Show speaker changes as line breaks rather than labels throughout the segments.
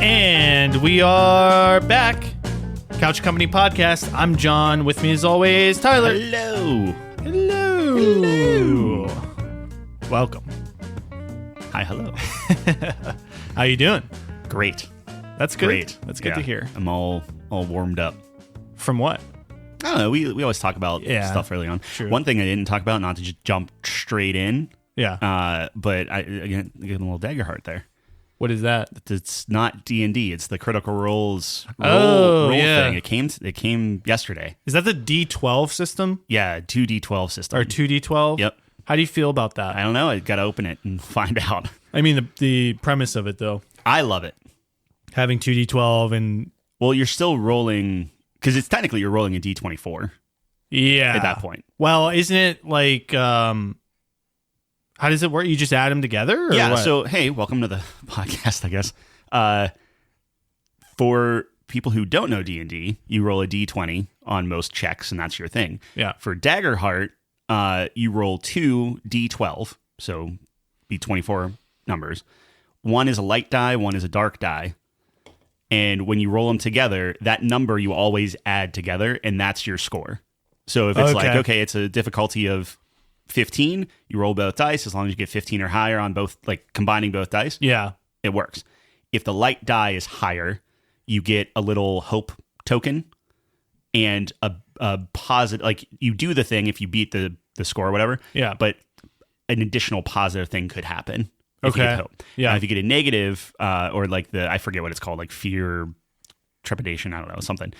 And we are back. Couch Company Podcast. I'm John. With me as always, Tyler.
Hello.
Hello. Welcome.
Hi, hello.
How you doing?
Great.
That's good.
Great.
That's good to hear.
I'm all warmed up.
From what?
I don't know. We always talk about stuff early on.
True.
One thing I didn't talk about, not to just jump straight in.
Yeah.
But I give him a little dagger heart there.
What is that?
It's not D&D. It's the Critical Roles
roll
thing. It came yesterday.
Is that the D12 system?
Yeah, 2D12 system.
Or 2D12?
Yep.
How do you feel about that?
I don't know. I got to open it and find out.
I mean, the premise of it, though.
I love it.
Having 2D12 and...
Well, you're still rolling... Because it's technically you're rolling a D24.
Yeah.
At that point.
Well, isn't it like... How does it work? You just add them together? Or
yeah.
what?
So, hey, welcome to the podcast, I guess. For people who don't know D&D, you roll a D20 on most checks, and that's your thing.
Yeah.
For Daggerheart, you roll 2 D12, so be 24 numbers. One is a light die, one is a dark die. And when you roll them together, that number you always add together, and that's your score. So if it's it's a difficulty of 15, you roll both dice. As long as you get 15 or higher on both, like combining both dice, it works. If the light die is higher, you get a little hope token and a positive, like you do the thing if you beat the score or whatever.
Yeah.
But an additional positive thing could happen. If you get hope.
Yeah.
Now, if you get a negative, or like I forget what it's called, like fear, trepidation, I don't know, something.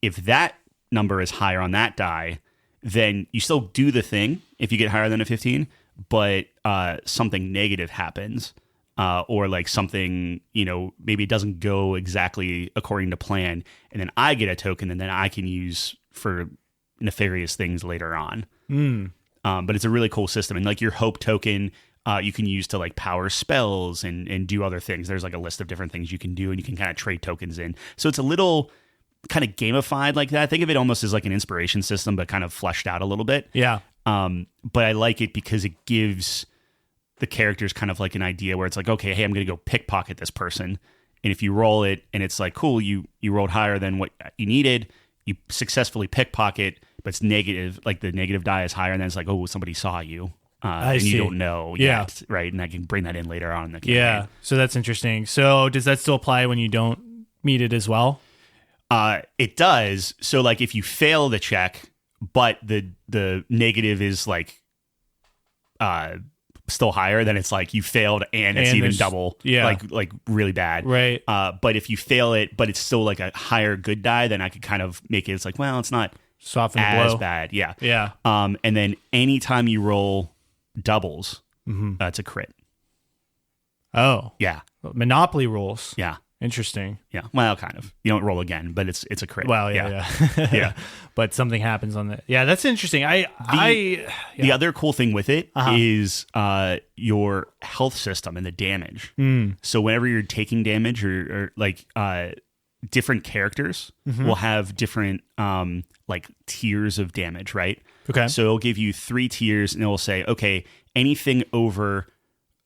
If that number is higher on that die, then you still do the thing if you get higher than a 15, but something negative happens, or like something, maybe it doesn't go exactly according to plan, and then I get a token, and then I can use for nefarious things later on. But it's a really cool system, and like your hope token, you can use to like power spells and do other things. There's like a list of different things you can do, and you can kind of trade tokens in. So it's a little kind of gamified like that. Think of it almost as like an inspiration system, but kind of fleshed out a little bit.
Yeah.
But I like it because it gives the characters kind of like an idea where it's like, okay, hey, I'm going to go pickpocket this person. And if you roll it and it's like, cool, you rolled higher than what you needed, you successfully pickpocket, but it's negative, like the negative die is higher, and then it's like, oh, somebody saw you. And you don't know yet, right? And I can bring that in later on in the campaign.
Yeah, so that's interesting. So does that still apply when you don't meet it as well?
It does. So like if you fail the check, but the negative is like still higher, then it's like you failed and it's even double, like really bad.
Right.
But if you fail it, but it's still like a higher good die, then I could kind of make it, it's like, well, it's not
soften the
as
blow.
bad. Yeah.
Yeah.
And then anytime you roll doubles, that's a crit.
Oh.
Yeah.
Monopoly rules.
Yeah.
Interesting.
Yeah. Well, kind of. You don't roll again, but it's a crit.
Well, yeah.
Yeah.
But something happens on that. Yeah, that's interesting.
The other cool thing with it is your health system and the damage. So whenever you're taking damage or like different characters will have different like tiers of damage, right?
Okay.
So it'll give you 3 tiers, and it will say, okay, anything over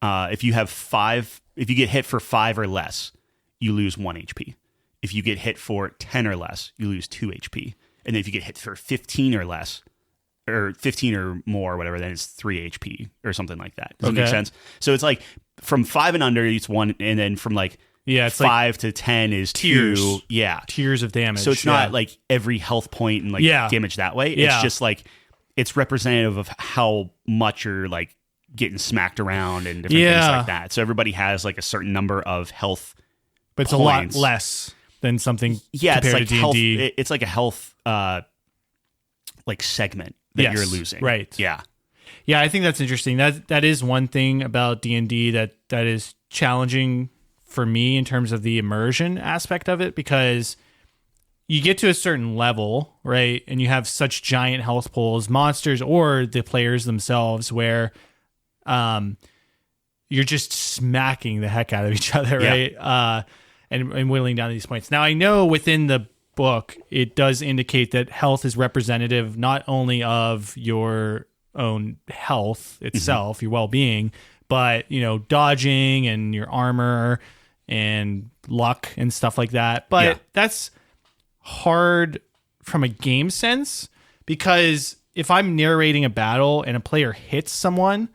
if you get hit for 5 or less, you lose 1 HP. If you get hit for 10 or less, you lose 2 HP. And then if you get hit for 15 or less, or 15 or more, or whatever, then it's 3 HP or something like that. Does that make sense? So it's like from 5 and under, it's 1, and then from like
it's
5 to 10 is
tiers.
2. Yeah.
Tiers of damage.
So it's not like every health point and like damage that way. It's just like, it's representative of how much you're like getting smacked around and different things like that. So everybody has like a certain number of health
but it's
points.
A lot less than something
it's like
to
health,
D&D.
it's like a health like segment that you're losing.
Right.
Yeah.
Yeah, I think that's interesting. That is one thing about D&D that is challenging for me in terms of the immersion aspect of it, because you get to a certain level, right? And you have such giant health pools, monsters or the players themselves, where you're just smacking the heck out of each other, right? And whittling down these points. Now, I know within the book, it does indicate that health is representative not only of your own health itself, your well-being, but, dodging and your armor, and luck and stuff like that. But that's hard from a game sense, because if I'm narrating a battle and a player hits someone,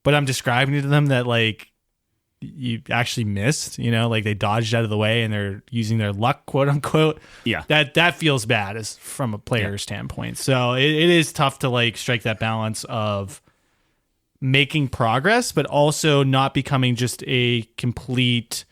but I'm describing to them that like you actually missed, like they dodged out of the way and they're using their luck, quote unquote.
Yeah.
That feels bad as from a player standpoint. So it is tough to like strike that balance of making progress, but also not becoming just a complete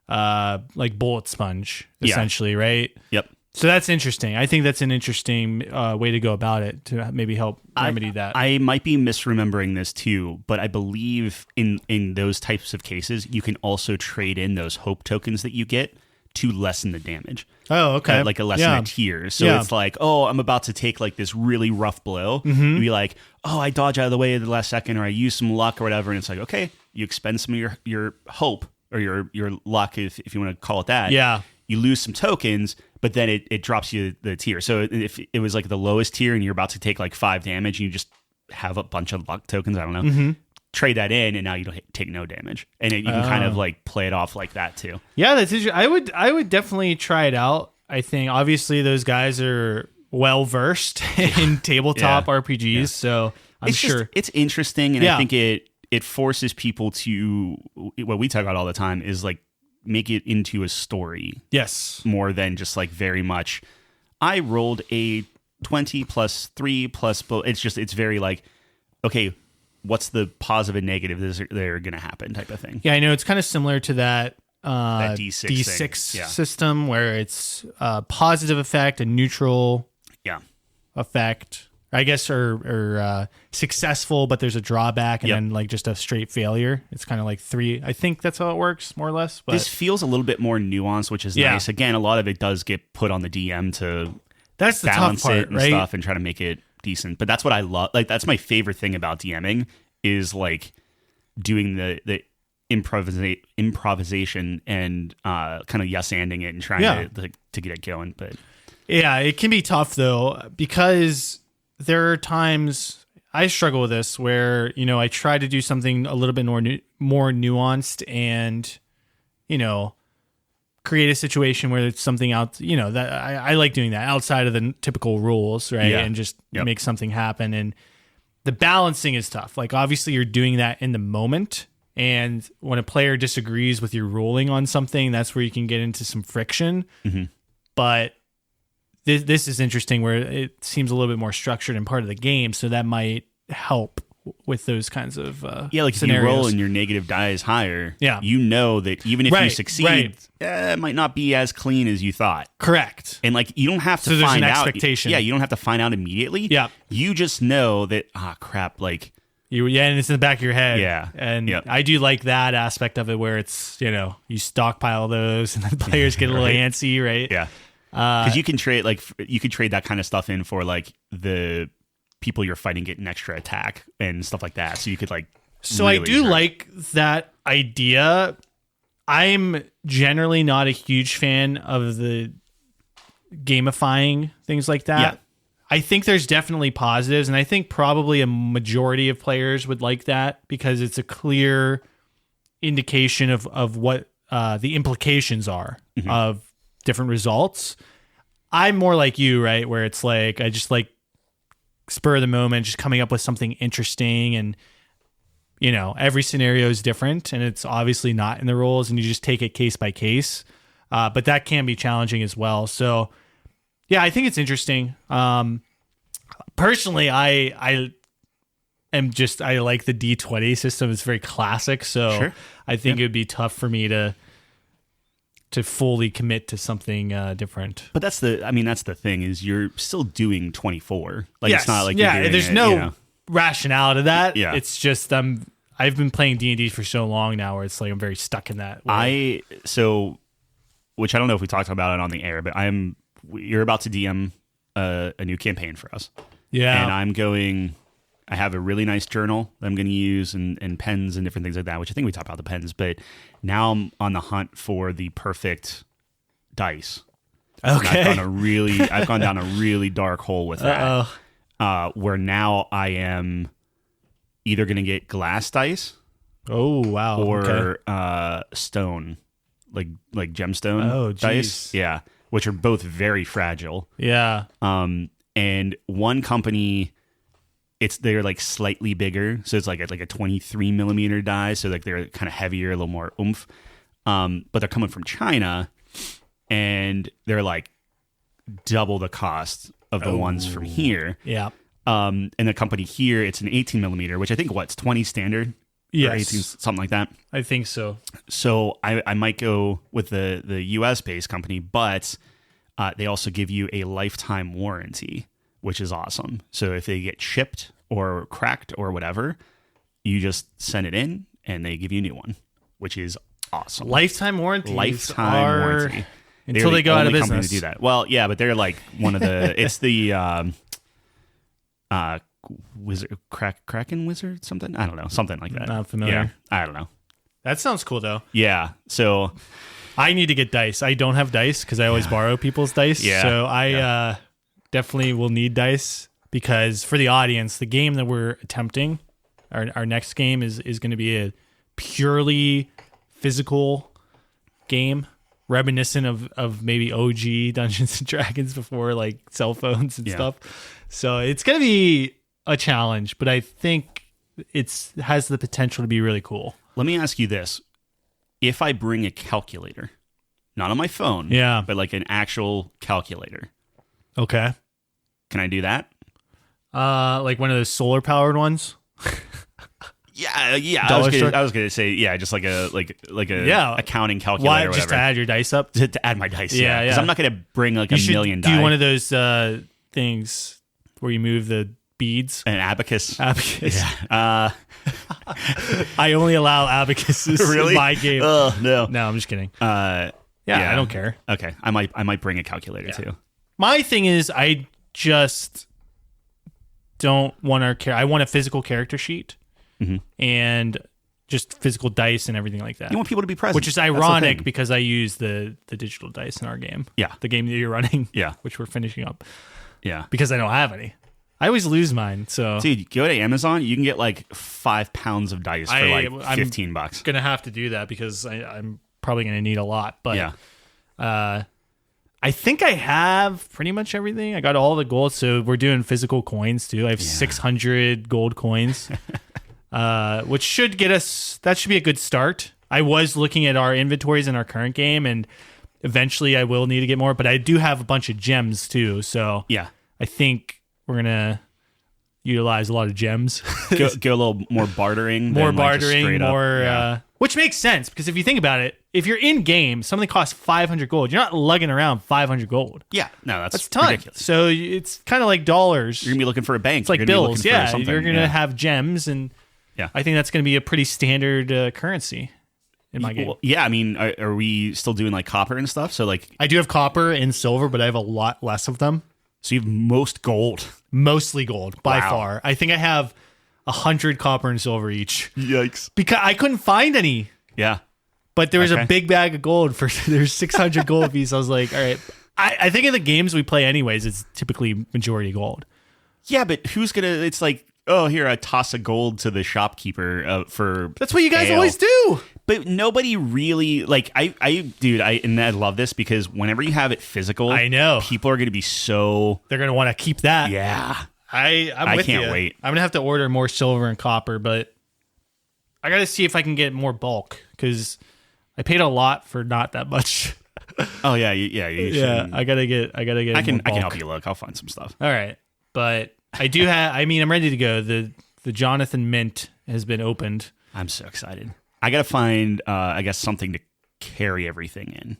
like bullet sponge, essentially, right?
Yep.
So that's interesting. I think that's an interesting way to go about it to maybe help remedy that.
I might be misremembering this too, but I believe in those types of cases, you can also trade in those hope tokens that you get to lessen the damage.
Oh, okay.
Like a lessen a tier. So it's like, oh, I'm about to take like this really rough blow. You'd be like, oh, I dodge out of the way at the last second, or I use some luck or whatever. And it's like, okay, you expend some of your hope or your luck, if you want to call it that.
Yeah.
You lose some tokens, but then it drops you the tier. So if it was like the lowest tier and you're about to take like 5 damage and you just have a bunch of luck tokens, I don't know, trade that in and now you don't take no damage. And you can kind of like play it off like that too.
Yeah, that's interesting. I would definitely try it out. I think obviously those guys are well versed in tabletop RPGs, so I'm sure
it's interesting, and I think it forces people to, what we talk about all the time is like make it into a story.
Yes.
More than just like very much, I rolled a 20 plus 3 plus, it's very like, okay, what's the positive and negative that are going to happen type of thing.
Yeah, I know it's kind of similar to that
D6
system where it's a positive effect, a neutral effect, I guess, or successful, but there's a drawback, and then like just a straight failure. It's kind of like 3. I think that's how it works, more or less. But
this feels a little bit more nuanced, which is nice. Again, a lot of it does get put on the DM to
that's the
balance
tough part,
it and
right?
stuff and try to make it decent. But that's what I love. Like that's my favorite thing about DMing is like doing the improvisation and kind of yes-anding it and trying to get it going. But
yeah, it can be tough though, because there are times I struggle with this where, I try to do something a little bit more nuanced and, create a situation where it's something out, that I like doing that outside of the typical rules, right?
Yeah.
And just make something happen. And the balancing is tough. Like obviously you're doing that in the moment. And when a player disagrees with your ruling on something, that's where you can get into some friction. Mm-hmm. But this is interesting where it seems a little bit more structured and part of the game. So that might help with those kinds of
like
scenarios.
If you roll and your negative die is higher, you know that even if you succeed, it might not be as clean as you thought.
Correct.
And like you don't have to
find
out.
There's an expectation.
Yeah, you don't have to find out immediately.
Yeah.
You just know that, crap, like...
and it's in the back of your head.
Yeah.
And I do like that aspect of it where it's, you stockpile those and the players get a little antsy, right?
Yeah. Because you can trade that kind of stuff in for like the people you're fighting get an extra attack and stuff like that. So you could like.
So really I do like that idea. I'm generally not a huge fan of the gamifying things like that. Yeah. I think there's definitely positives, and I think probably a majority of players would like that because it's a clear indication of what the implications are of different results. I'm more like you, right? Where it's like, I just like spur of the moment, just coming up with something interesting, and every scenario is different and it's obviously not in the rules and you just take it case by case. But that can be challenging as well. So yeah, I think it's interesting. Personally, I like the D20 system. It's very classic. So I think it would be tough for me to fully commit to something different.
But that's the thing is you're still doing 24. Like it's not like
there's no rationale to that.
Yeah.
It's just I've been playing D&D for so long now where it's like I'm very stuck in that way.
Which I don't know if we talked about it on the air, but you're about to DM a new campaign for us.
Yeah.
And I have a really nice journal that I'm going to use and pens and different things like that, which I think we talked about the pens, but now I'm on the hunt for the perfect dice.
Okay.
I've gone down a really dark hole with that. Where now I am either going to get glass dice.
Oh, wow.
Or stone like gemstone dice. Yeah, which are both very fragile.
Yeah.
And one company, they're like slightly bigger, so it's like a 23 millimeter die, so like they're kind of heavier, a little more oomph. But they're coming from China, and they're like double the cost of the ones from here.
Yeah.
And the company here, it's an 18 millimeter, which I think it's 20 standard.
Yes.
Or 18, something like that.
I think so.
So I might go with the US based company, but they also give you a lifetime warranty, which is awesome. So if they get chipped or cracked or whatever, you just send it in and they give you a new one, which is awesome.
Lifetime warranties
warranty.
Until they go out of business.
To do that. Well, yeah, but they're like one of the. It's the wizard, Kraken wizard, something. I don't know, something like that.
Not familiar.
Yeah, I don't know.
That sounds cool though.
Yeah. So
I need to get dice. I don't have dice because I always borrow people's dice.
Yeah.
So I definitely will need dice because for the audience, the game that we're attempting, our next game is going to be a purely physical game, reminiscent of maybe OG Dungeons and Dragons before like cell phones and stuff. So it's going to be a challenge, but I think it has the potential to be really cool.
Let me ask you this. If I bring a calculator, not on my phone, but like an actual calculator.
Okay.
Can I do that?
Like one of those solar powered ones?
Yeah. I was gonna say, just like a accounting calculator.
Why?
Or whatever.
Just to add your dice up?
To add my dice. Yeah. Because I'm not gonna bring like a million dice.
Do one of those things where you move the beads.
An abacus.
Yeah. I only allow abacuses in my game.
No,
I'm just kidding. I don't care.
Okay, I might bring a calculator too.
My thing is, I just don't want I want a physical character sheet and just physical dice and everything like that.
You want people to be present,
which is ironic because I use the digital dice in our game.
Yeah,
the game that you're running.
Yeah,
which we're finishing up.
Yeah,
because I don't have any. I always lose mine. So,
dude, go to Amazon. You can get like 5 pounds of dice for like $15.
I'm gonna have to do that because I'm probably gonna need a lot. But I think I have pretty much everything. I got all the gold. So we're doing physical coins too. I have 600 gold coins, which should get us. That should be a good start. I was looking at our inventories in our current game, and eventually I will need to get more. But I do have a bunch of gems too. So I think we're going to utilize a lot of gems.
go a little more bartering.
Which makes sense because if you think about it, if you're in game, something costs 500 gold. You're not lugging around 500 gold.
Yeah, no, that's
a ton.
Ridiculous.
So it's kind of like dollars.
You're going to be looking for a bank.
It's like bills. Yeah, you're going to have gems. And I think that's going to be a pretty standard currency in my game.
Well, I mean, are we still doing like copper and stuff? So like,
I do have copper and silver, but I have a lot less of them.
So you have most gold.
Mostly gold, by far. I think I have 100 copper and silver each.
Yikes.
Because I couldn't find any.
Yeah.
But there was a big bag of gold there's 600 gold pieces. I was like, all right. I think in the games we play anyways, it's typically majority gold.
Yeah, but who's going to, it's like, oh, here, I toss a gold to the shopkeeper for
That's what you guys
ale.
always do.
But nobody really, like, and I love this because whenever you have it physical,
I know
people are going to be so.
They're going to want to keep that.
Yeah.
I
can't wait.
I'm going to have to order more silver and copper, but I got to see if I can get more bulk because I paid a lot for not that much.
Oh, yeah. You should.
I got to get
I can help you look. I'll find some stuff.
All right. But I do have, I'm ready to go. The Jonathan Mint has been opened.
I'm so excited. I got to find, I guess, something to carry everything in.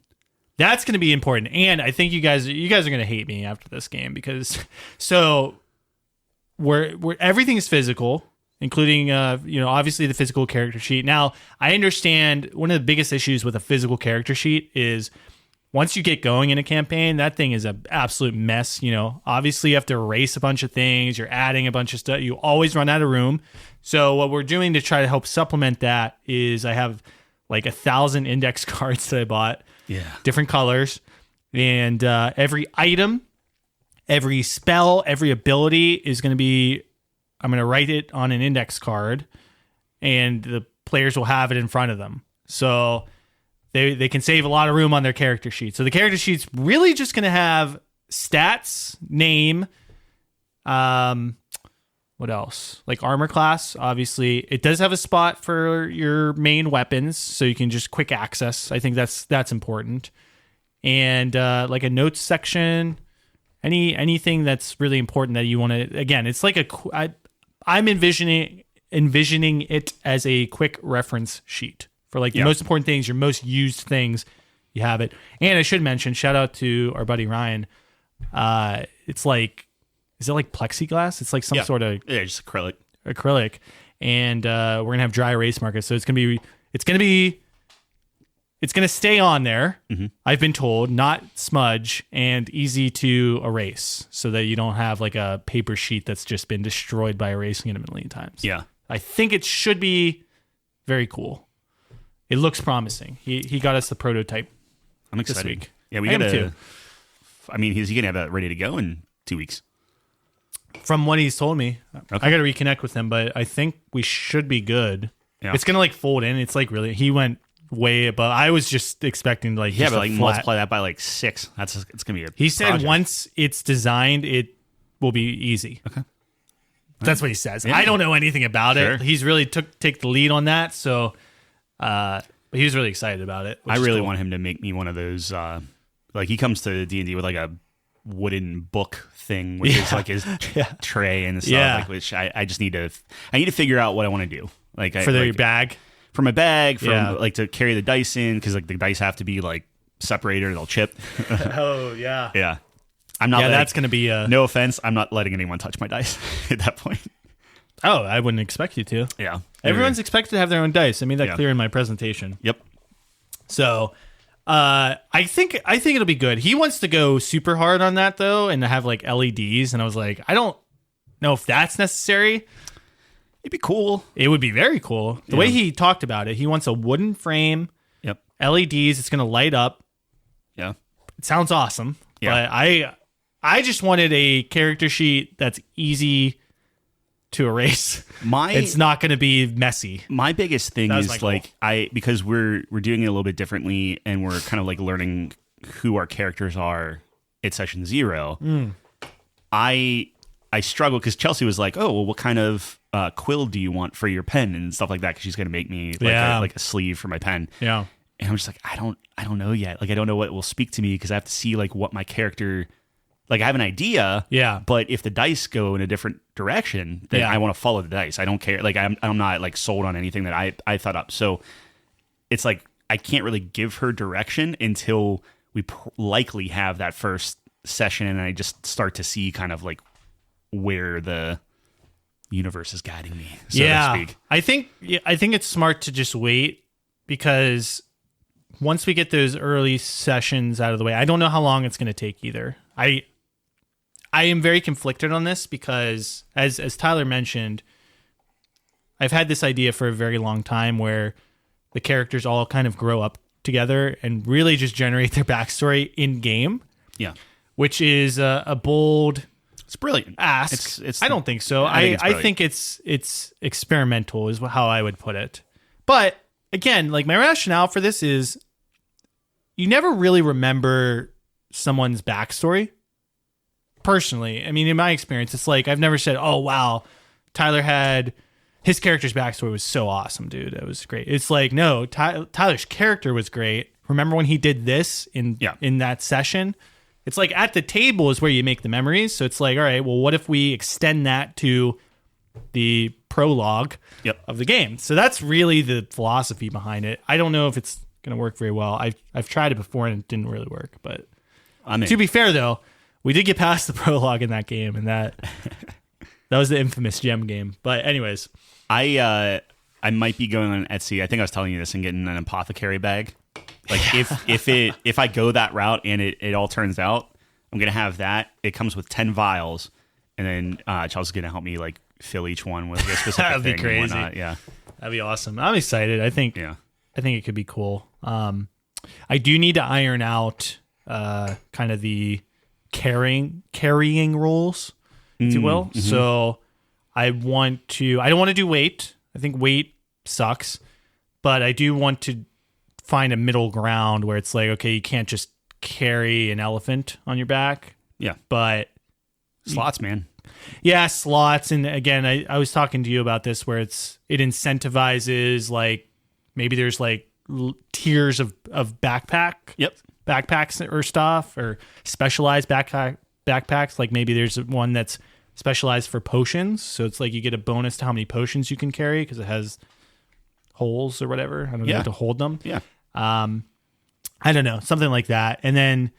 That's going to be important. And I think you guys are going to hate me after this game because where everything's physical, including, obviously the physical character sheet. Now, I understand one of the biggest issues with a physical character sheet is once you get going in a campaign, that thing is an absolute mess. Obviously you have to erase a bunch of things. You're adding a bunch of stuff. You always run out of room. So what we're doing to try to help supplement that is I have like 1,000 index cards that I bought.
Yeah.
Different colors. And every item, every spell, every ability is going to be, I'm going to write it on an index card and the players will have it in front of them. So they can save a lot of room on their character sheet. So the character sheet's really just going to have stats, name, what else? Like armor class, obviously. It does have a spot for your main weapons, so you can just quick access. I think that's important. And like a notes section, anything that's really important that you want to. Again, it's like I'm envisioning it as a quick reference sheet for like the most important things, your most used things. You have it. And I should mention, shout out to our buddy Ryan. It's like, is it like plexiglass? It's like some sort of
just
acrylic, and we're gonna have dry erase markers, so it's gonna stay on there. Mm-hmm. I've been told, not smudge, and easy to erase, so that you don't have like a paper sheet that's just been destroyed by erasing it a million times.
Yeah,
I think it should be very cool. It looks promising. He got us the prototype.
I'm excited.
This week.
Yeah, we got to. I mean, is he gonna have that ready to go in 2 weeks?
From what he's told me,
okay.
I got to reconnect with him, but I think we should be good. Yeah. It's gonna like fold in. It's like really, he went way above. I was just expecting like
but like multiply that by like 6. It's gonna be a.
He said once it's designed, it will be easy.
Okay,
that's what he says. Yeah. I don't know anything about it. He's really take the lead on that. So, but he was really excited about it.
I really want him to make me one of those. Like he comes to D&D with like a wooden book thing, which is like his tray and stuff.
Yeah.
Like, which I just need to figure out what I want to do. Like
for your bag,
for my bag, like to carry the dice in, because like the dice have to be like separated or they'll chip.
Oh yeah,
yeah. I'm not.
Yeah, that's gonna be
no offense. I'm not letting anyone touch my dice at that point.
Oh, I wouldn't expect you to.
Yeah,
everyone's expected to have their own dice. I made that clear in my presentation.
Yep.
So. I think it'll be good. He wants to go super hard on that though, and to have like LEDs. And I was like, I don't know if that's necessary.
It'd be cool.
It would be very cool. The way he talked about it, he wants a wooden frame.
Yep.
LEDs. It's gonna light up.
Yeah.
It sounds awesome.
Yeah.
But I just wanted a character sheet that's easy to erase. It's not going to be messy.
My biggest thing is like because we're doing it a little bit differently, and we're kind of like learning who our characters are at session 0. I struggle because Chelsea was like, "Oh, well, what kind of quill do you want for your pen and stuff like that?" Because she's going to make me like a sleeve for my pen.
Yeah,
and I'm just like, I don't know yet. Like, I don't know what will speak to me because I have to see like what my character. Like, I have an idea, but if the dice go in a different direction, then I want to follow the dice. I don't care. Like, I'm not, like, sold on anything that I thought up. So, it's like, I can't really give her direction until we likely have that first session, and I just start to see kind of, like, where the universe is guiding me, so to speak.
I think it's smart to just wait, because once we get those early sessions out of the way, I don't know how long it's going to take either. I am very conflicted on this because, as Tyler mentioned, I've had this idea for a very long time where the characters all kind of grow up together and really just generate their backstory in game.
Yeah,
which is a bold.
It's brilliant.
Ask. I don't think so. I think it's experimental is how I would put it. But again, like my rationale for this is, you never really remember someone's backstory. Personally, I mean, in my experience, it's like I've never said, "Oh wow, Tyler had his character's backstory was so awesome, dude. It was great." It's like, no, Tyler's character was great. Remember when he did this in that session? It's like at the table is where you make the memories. So it's like, all right, well, what if we extend that to the prologue of the game? So that's really the philosophy behind it. I don't know if it's going to work very well. I've tried it before and it didn't really work. But to be fair, though, we did get past the prologue in that game, and that was the infamous gem game. But anyways,
I might be going on Etsy. I think I was telling you this, and getting an apothecary bag. Like if I go that route and it all turns out, I'm gonna have that. It comes with 10 vials, and then Charles is gonna help me like fill each one with a specific
That'd
thing
be crazy.
and whatnot. Yeah,
that'd be awesome. I'm excited. I think it could be cool. I do need to iron out kind of the carrying rules, if you will. Mm-hmm. So I don't want to do weight. I think weight sucks, but I do want to find a middle ground where it's like, okay, you can't just carry an elephant on your back.
Yeah.
But
Slots, man.
yeah, slots. And again, I was talking to you about this where it incentivizes like maybe there's like tiers of backpacks or stuff, or specialized backpacks. Like maybe there's one that's specialized for potions. So it's like you get a bonus to how many potions you can carry because it has holes or whatever. I don't know, to hold them.
Yeah.
I don't know, something like that. And then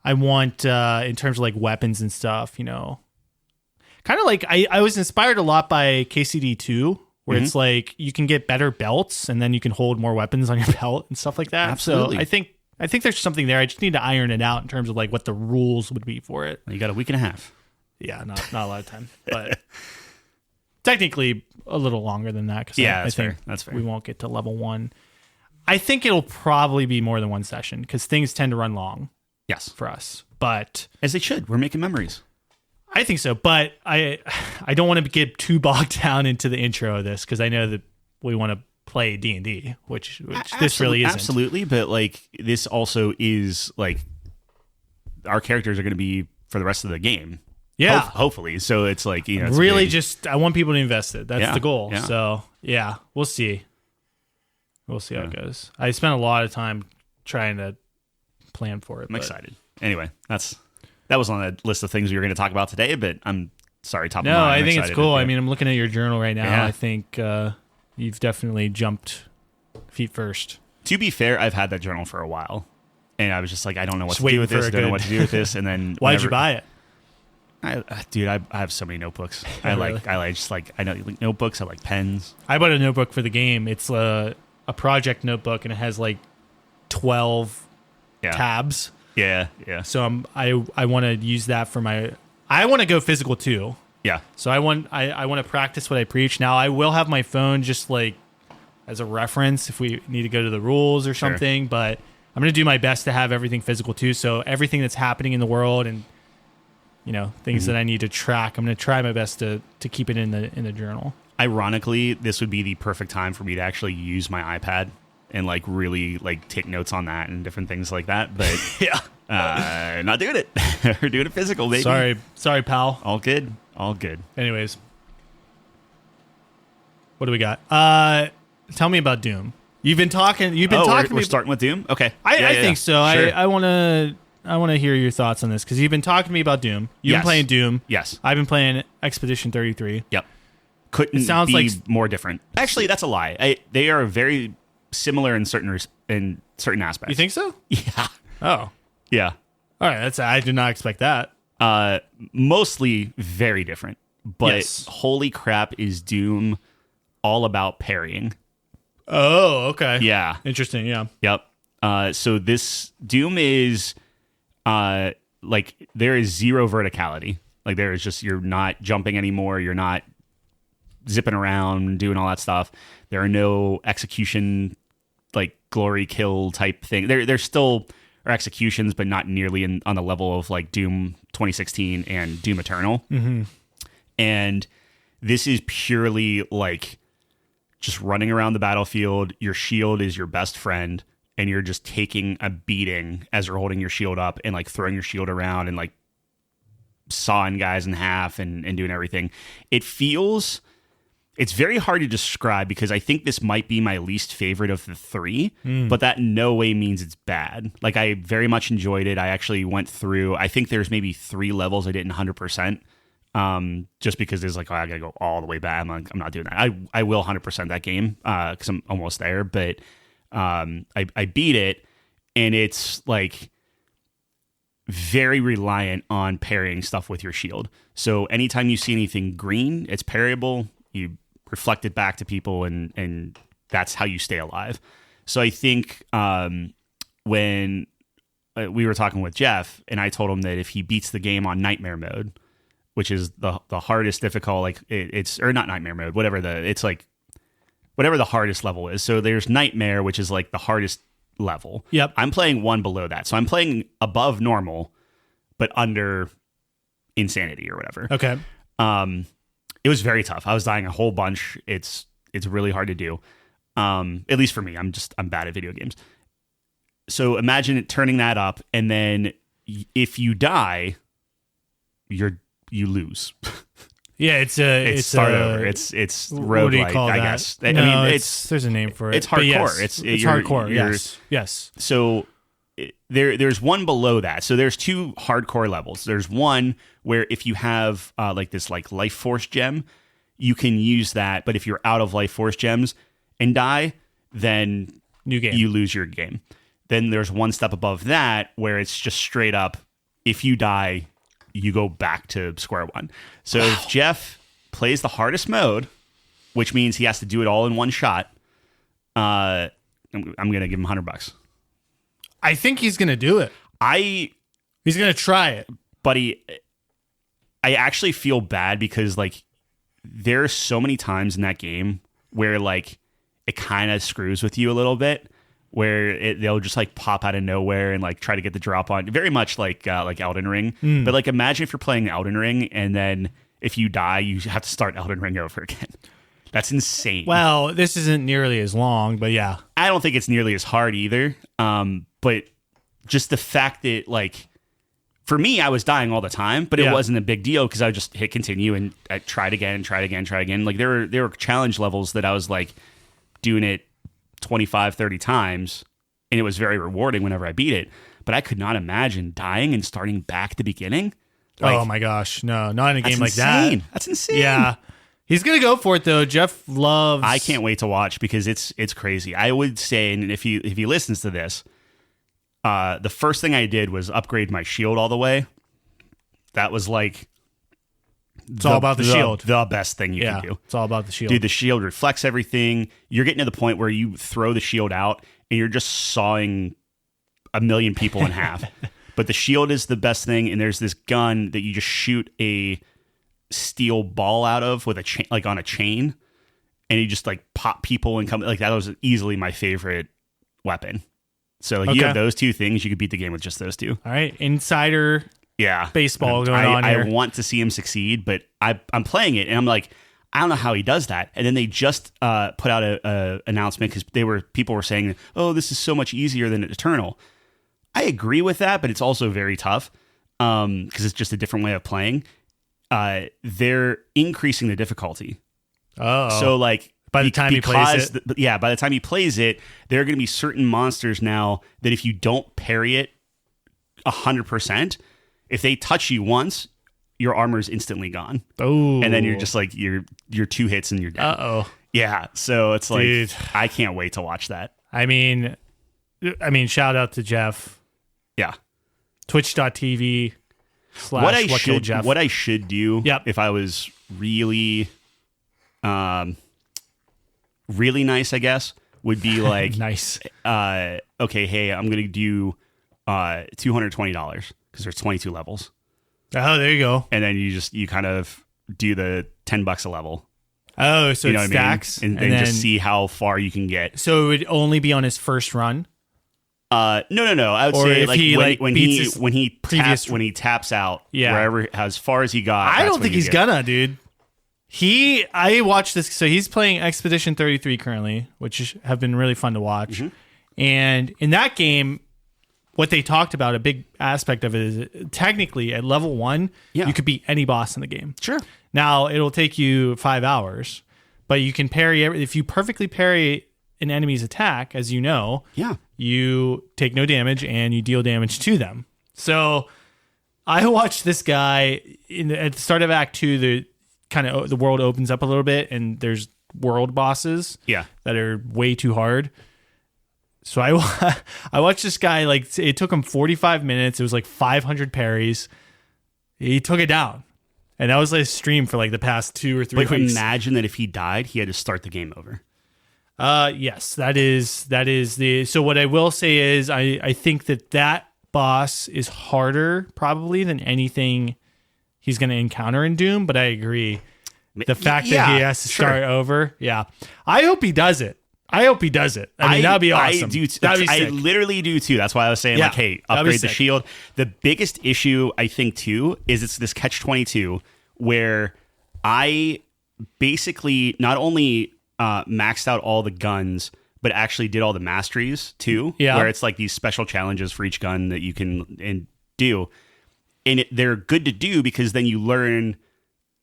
I want, in terms of like weapons and stuff, you know, kind of like I was inspired a lot by KCD2, where it's like you can get better belts and then you can hold more weapons on your belt and stuff like that.
Absolutely.
So I think there's something there. I just need to iron it out in terms of like what the rules would be for it.
You got a week and a half.
Yeah, not a lot of time, but technically a little longer than that. Cause I think
That's fair.
we won't get to level 1. I think it'll probably be more than one session because things tend to run long.
Yes.
For us, but
as they should. We're making memories.
I think so, but I don't want to get too bogged down into the intro of this because I know that we want to play D&D, which this really isn't.
Absolutely, but like this also is like our characters are going to be for the rest of the game.
Yeah,
hopefully. So it's like, you know, it's
really just I want people to invest it. That's the goal.
Yeah.
So yeah, we'll see. We'll see how it goes. I spent a lot of time trying to plan for it.
I'm excited. Anyway, that was on the list of things we were going to talk about today, but I'm sorry, top of mind.
No, I think it's cool. I mean, I'm looking at your journal right now.
Yeah.
I think you've definitely jumped feet first.
To be fair, I've had that journal for a while, and I was just like, I don't know what
Just
to do with
waiting
this.
for
I don't know what to do with this. And then
Why'd you buy it?
I have so many notebooks. I
Really?
I know like notebooks. I like pens.
I bought a notebook for the game. It's a project notebook, and it has like 12 tabs.
Yeah.
So I want to use that for I want to go physical too.
Yeah.
So I want to practice what I preach. Now I will have my phone just like as a reference if we need to go to the rules or something, but I'm going to do my best to have everything physical too. So everything that's happening in the world and, you know, things that I need to track, I'm going to try my best to keep it in the journal.
Ironically, this would be the perfect time for me to actually use my iPad and like really like take notes on that and different things like that. But not doing it. We're doing it physical, baby.
Sorry, pal.
All good.
Anyways, what do we got? Tell me about Doom. You've been talking.
We're starting with Doom. Okay.
I think so.
Sure.
I want to hear your thoughts on this because you've been talking to me about Doom. You've been playing Doom.
Yes.
I've been playing Expedition 33.
Yep. Couldn't
sounds
be
like
more different. Actually, that's a lie. They are very similar in certain aspects.
You think so?
Yeah.
Oh.
Yeah.
All right. I did not expect that.
Mostly very different. But
Yes.
holy crap, is Doom all about parrying?
Oh, okay.
Yeah.
Interesting. Yeah.
Yep. So this Doom is like there is zero verticality. Like there is just, you're not jumping anymore. You're not zipping around, doing all that stuff. There are no execution, like glory kill type thing. There still are executions, but not nearly on the level of like Doom 2016 and Doom Eternal.
Mm-hmm.
And this is purely like just running around the battlefield. Your shield is your best friend, and you're just taking a beating as you're holding your shield up and like throwing your shield around and like sawing guys in half and doing everything. It's very hard to describe because I think this might be my least favorite of the three, but that in no way means it's bad. Like I very much enjoyed it. I actually went through, I think there's maybe 3 levels I didn't 100%. Just because there's like, I gotta go all the way back. I'm not doing that. I will 100% that game, cause I'm almost there, but, I beat it, and it's like very reliant on parrying stuff with your shield. So anytime you see anything green, it's parryable. You reflect it back to people, and that's how you stay alive. So I think, when we were talking with Jeff, and I told him that if he beats the game on nightmare mode, which is the hardest difficult, like it's, or not nightmare mode, whatever the hardest level is. So there's nightmare, which is like the hardest level.
Yep.
I'm playing one below that. So I'm playing above normal, but under insanity or whatever.
Okay.
It was very tough. I was dying a whole bunch. It's really hard to do. At least for me, I'm bad at video games. So imagine turning that up, and then if you die, you lose.
Yeah, it's
start over. It's roguelike, I guess.
No, I mean, there's a name for it.
It's hardcore.
Yes,
it's
hardcore. Yes.
So there's one below that. So there's 2 hardcore levels. There's one where if you have like this like life force gem, you can use that. But if you're out of life force gems and die, then
new game.
You lose your game. Then there's one step above that where it's just straight up. If you die, you go back to square one. So if Jeff plays the hardest mode, which means he has to do it all in one shot, I'm going to give him $100.
I think he's going to do it. He's going to try it.
Buddy, I actually feel bad because like there are so many times in that game where like it kind of screws with you a little bit, where they'll just like pop out of nowhere and like try to get the drop on, very much like Elden Ring. But like imagine if you're playing Elden Ring and then if you die, you have to start Elden Ring over again. That's insane.
Well, this isn't nearly as long, but yeah.
I don't think it's nearly as hard either. But just the fact that like for me, I was dying all the time, but it wasn't a big deal because I would just hit continue and I tried again. Like there were challenge levels that I was like doing it 25, 30 times, and it was very rewarding whenever I beat it. But I could not imagine dying and starting back at the beginning. Like,
oh my gosh, no, not in a game like
insane.
that.
That's insane.
Yeah, he's gonna go for it though. Jeff loves.
I can't wait to watch because it's crazy. I would say, and if he listens to this, the first thing I did was upgrade my shield all the way. That was like.
It's all about the shield.
The best thing you can do.
It's all about the shield.
Dude, the shield reflects everything. You're getting to the point where you throw the shield out and you're just sawing 1 million people in half. But the shield is the best thing, and there's this gun that you just shoot a steel ball out of with a chain, like on a chain, and you just like pop people and come. Like that was easily my favorite weapon. So like you have those 2 things, you could beat the game with just those 2.
All right, insider.
Yeah,
baseball going on here.
I want to see him succeed, but I'm playing it and I'm like, I don't know how he does that. And then they just put out a announcement because people were saying, oh, this is so much easier than Eternal. I agree with that, but it's also very tough because it's just a different way of playing. They're increasing the difficulty.
Oh,
so like
by the time he plays it,
by the time he plays it, there are going to be certain monsters now that if you don't parry it 100%. If they touch you once, your armor is instantly gone.
Oh,
and then you're just like you're 2 hits and you're dead. Yeah. So it's like dude. I can't wait to watch that.
I mean, shout out to Jeff.
Yeah.
Twitch.tv/
what I should do if I was really, really nice, I guess, would be like
nice.
Okay, hey, I'm gonna do $220. Because there's 22 levels.
Oh, there you go.
And then you kind of do the $10 a level.
Oh, so it stacks,
and then just see how far you can get.
So it would only be on his first run.
No. I would say like when he taps out, wherever as far as he got.
I don't think he's gonna, dude. I watched this. So he's playing Expedition 33 currently, which have been really fun to watch. Mm-hmm. And in that game, what they talked about, a big aspect of it is technically at level 1, you could beat any boss in the game.
Sure.
Now, it'll take you 5 hours, but you can parry if you perfectly parry an enemy's attack, as you know, you take no damage and you deal damage to them. So I watched this guy at the start of Act 2, the world opens up a little bit and there's world bosses that are way too hard. So I watched this guy, like, it took him 45 minutes. It was like 500 parries. He took it down. And that was like a stream for like the past 2 or 3 weeks.
But imagine that if he died, he had to start the game over.
Yes, that is so what I will say is I think that boss is harder probably than anything he's going to encounter in Doom, but I agree. The fact that he has to start over. Yeah. I hope he does it. I mean, that'd be awesome.
I literally do too. That's why I was saying, like, hey, upgrade the shield. The biggest issue, I think, too, is it's this catch-22 where I basically not only maxed out all the guns, but actually did all the masteries too.
Yeah.
Where it's like these special challenges for each gun that you can do. And they're good to do because then you learn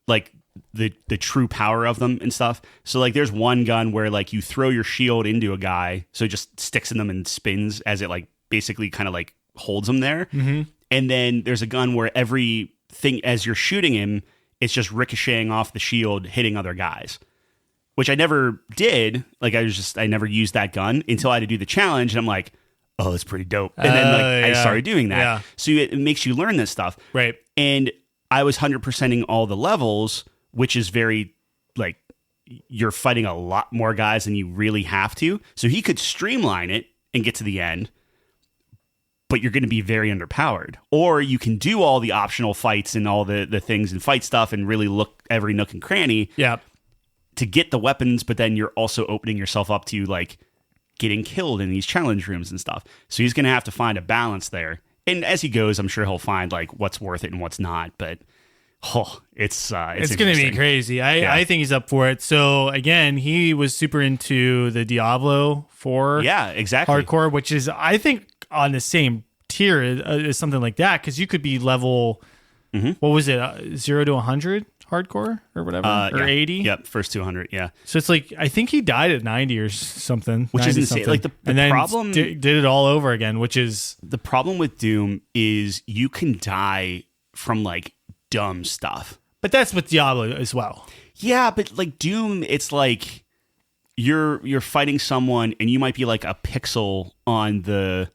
like the true power of them and stuff. So like there's one gun where like you throw your shield into a guy, so it just sticks in them and spins as it like basically kind of like holds them there.
Mm-hmm.
And then there's a gun where everything as you're shooting him, it's just ricocheting off the shield, hitting other guys, which I never did. Like I never used that gun until I had to do the challenge. And I'm like, oh, that's pretty dope. And then like I started doing that. Yeah. So it makes you learn this stuff.
Right.
And I was 100%ing all the levels, which is very like you're fighting a lot more guys than you really have to. So he could streamline it and get to the end, but you're going to be very underpowered. Or you can do all the optional fights and all the things and fight stuff and really look every nook and cranny to get the weapons, but then you're also opening yourself up to like getting killed in these challenge rooms and stuff. So he's going to have to find a balance there. And as he goes, I'm sure he'll find like what's worth it and what's not. But it's going to
be crazy. I think he's up for it. So again, he was super into the Diablo 4 hardcore, which is, I think, on the same tier as something like that, because you could be level, what was it, 0 to 100 hardcore or whatever, or 80?
Yep, first 200, yeah.
So it's like, I think he died at 90 or something.
Which is insane. Like the problem...
did it all over again, which is...
The problem with Doom is you can die from like dumb stuff.
But that's with Diablo as well.
Yeah, but like Doom, it's like you're fighting someone and you might be like a pixel on the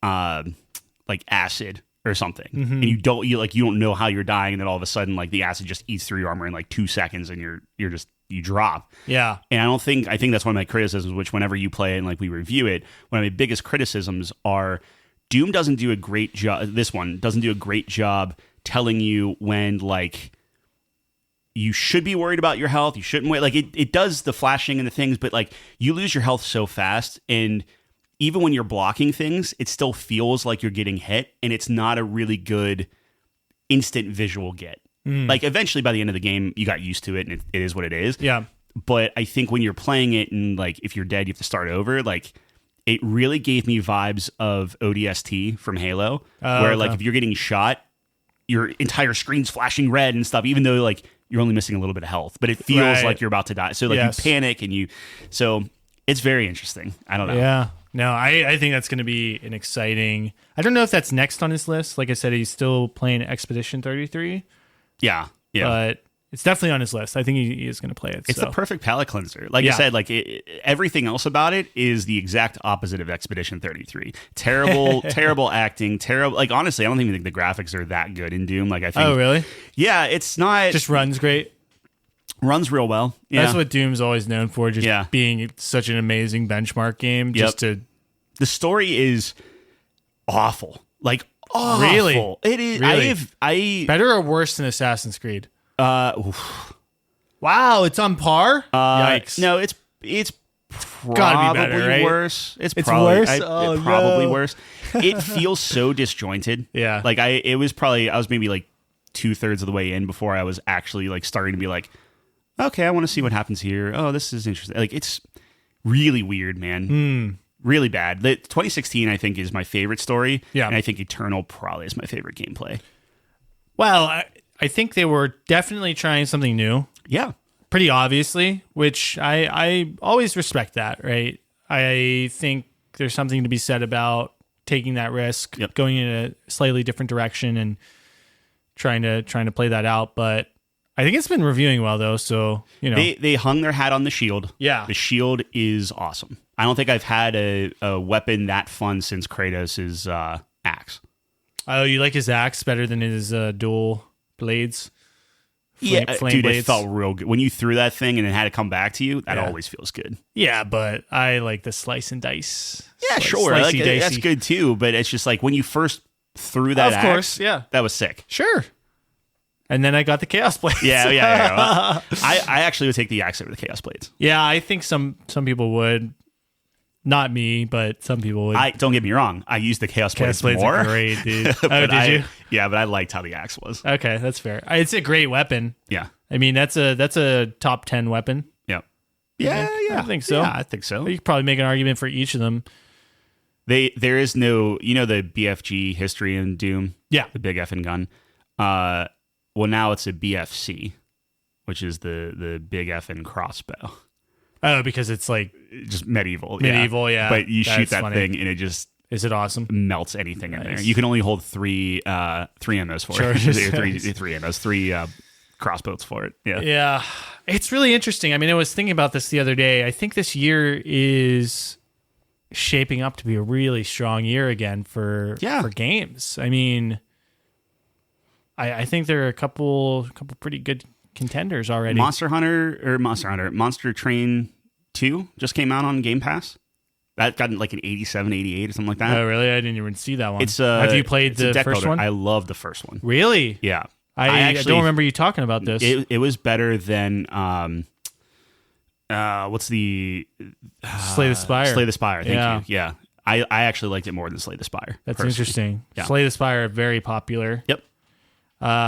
like acid or something, and you don't know how you're dying, and then all of a sudden like the acid just eats through your armor in like 2 seconds, and you drop.
Yeah.
And I think that's one of my criticisms, which whenever you play it and like we review it, one of my biggest criticisms are Doom doesn't do a great job. This one doesn't do a great job telling you when like you should be worried about your health. You shouldn't wait. Like it does the flashing and the things, but like you lose your health so fast, and even when you're blocking things, it still feels like you're getting hit, and it's not a really good instant visual get. Like eventually by the end of the game, you got used to it, and it is what it is.
Yeah.
But I think when you're playing it and like if you're dead, you have to start over. Like it really gave me vibes of ODST from Halo, where like if you're getting shot, your entire screen's flashing red and stuff, even though like you're only missing a little bit of health, but it feels like you're about to die. So like you panic so it's very interesting. I don't know.
Yeah. No, I think that's going to be an exciting... I don't know if that's next on his list. Like I said, he's still playing Expedition 33.
Yeah.
But it's definitely on his list. I think he is going to play it.
It's the perfect palate cleanser. Like I said, like everything else about it is the exact opposite of Expedition 33. Terrible, terrible acting. Terrible. Like honestly, I don't even think the graphics are that good in Doom. Like I think.
Oh really?
Yeah, it's not.
Just runs great.
Runs real well. Yeah.
That's what Doom's always known for. Just being such an amazing benchmark game.
The story is awful. Like awful.
Really?
It is.
Really? Better or worse than Assassin's Creed? Wow, it's on par? Yikes.
No, it's probably
gotta be better, right?
worse. It's
probably
worse. Probably worse. It feels so disjointed.
Yeah.
Like I was maybe like 2/3 of the way in before I was actually like starting to be like, okay, I want to see what happens here. Oh, this is interesting. Like it's really weird, man. Really bad. 2016, I think, is my favorite story.
Yeah.
And I think Eternal probably is my favorite gameplay.
Well, I think they were definitely trying something new.
Yeah.
Pretty obviously, which I always respect that, right? I think there's something to be said about taking that risk, going in a slightly different direction and trying to play that out. But I think it's been reviewing well, though, so, you know.
They hung their hat on the shield.
Yeah.
The shield is awesome. I don't think I've had a weapon that fun since Kratos' axe.
Oh, you like his axe better than his dual blades?
Flame dude,
blades?
It felt real good. When you threw that thing and it had to come back to you, that always feels good.
Yeah, but I like the slice and dice.
Yeah, sure. That's good, too, but it's just like when you first threw that axe,
course, that
was sick.
Sure. And then I got the Chaos Blades.
Yeah. Well, I actually would take the axe over the Chaos Blades.
Yeah, I think some people would. Not me, but some people would.
Don't get me wrong. I used the Chaos Blades
more. Are great, dude.
Oh, did you? Yeah, but I liked how the axe was.
Okay, that's fair. It's a great weapon.
Yeah.
I mean, that's a top 10 weapon.
Yeah. Yeah,
I think so.
Yeah, I think so.
You could probably make an argument for each of them.
There is no, the BFG history in Doom.
Yeah.
The big effing gun. Well, now it's a BFC, which is the big effing crossbow.
Oh, because it's like
just medieval.
Yeah.
But you shoot that
funny.
thing and it just
is it awesome?
Melts anything in there. You can only hold three ammos for it. Three ammos, three crossbows for it. Yeah.
Yeah. It's really interesting. I mean, I was thinking about this the other day. I think this year is shaping up to be a really strong year again for games. I mean, I think there are a couple pretty good contenders already.
Monster Train 2 just came out on Game Pass. That got like an 87, 88 or something like that.
Oh, really? I didn't even see that one.
Have
you played the first
builder.
one?
I love the first one.
Really?
Yeah.
I don't remember you talking about this.
It was better than what's the
Slay the Spire?
Slay the Spire. Thank you. Yeah. I actually liked it more than Slay the Spire.
That's
personally.
interesting.
Yeah.
Slay the Spire, very popular.
Yep.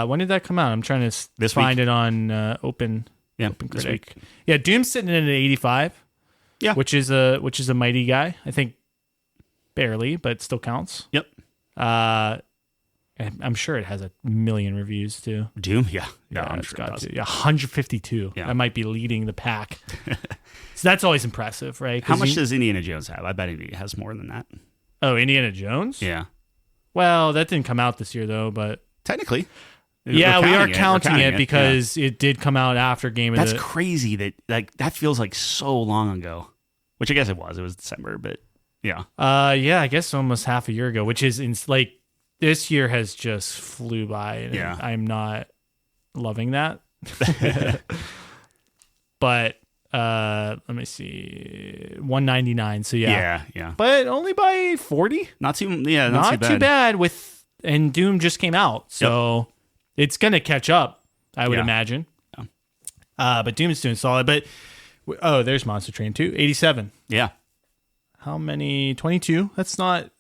When did that come out? I'm trying to find it on Open Critic. Yeah, Doom's sitting in at 85.
Yeah,
which is a mighty guy. I think barely, but still counts.
Yep.
I'm sure it has a million reviews too.
Doom, yeah,
I'm sure it does. Yeah, 152.
Yeah.
That might be leading the pack. So that's always impressive, right?
How much does Indiana Jones have? I bet it has more than that.
Oh, Indiana Jones?
Yeah.
Well, that didn't come out this year though, but
technically.
Yeah, we are counting it because it did come out after Game of the...
That's crazy that feels like so long ago. Which I guess it was. It was December, but yeah.
Yeah, I guess almost half a year ago, which is this year has just flew by and I'm not loving that. But let me see. 199, so yeah.
Yeah.
But only by 40?
Not too bad.
And Doom just came out. So it's going to catch up, I would imagine. Yeah. But Doom's doing solid. But, there's Monster Train 2. 87.
Yeah.
How many? 22? That's not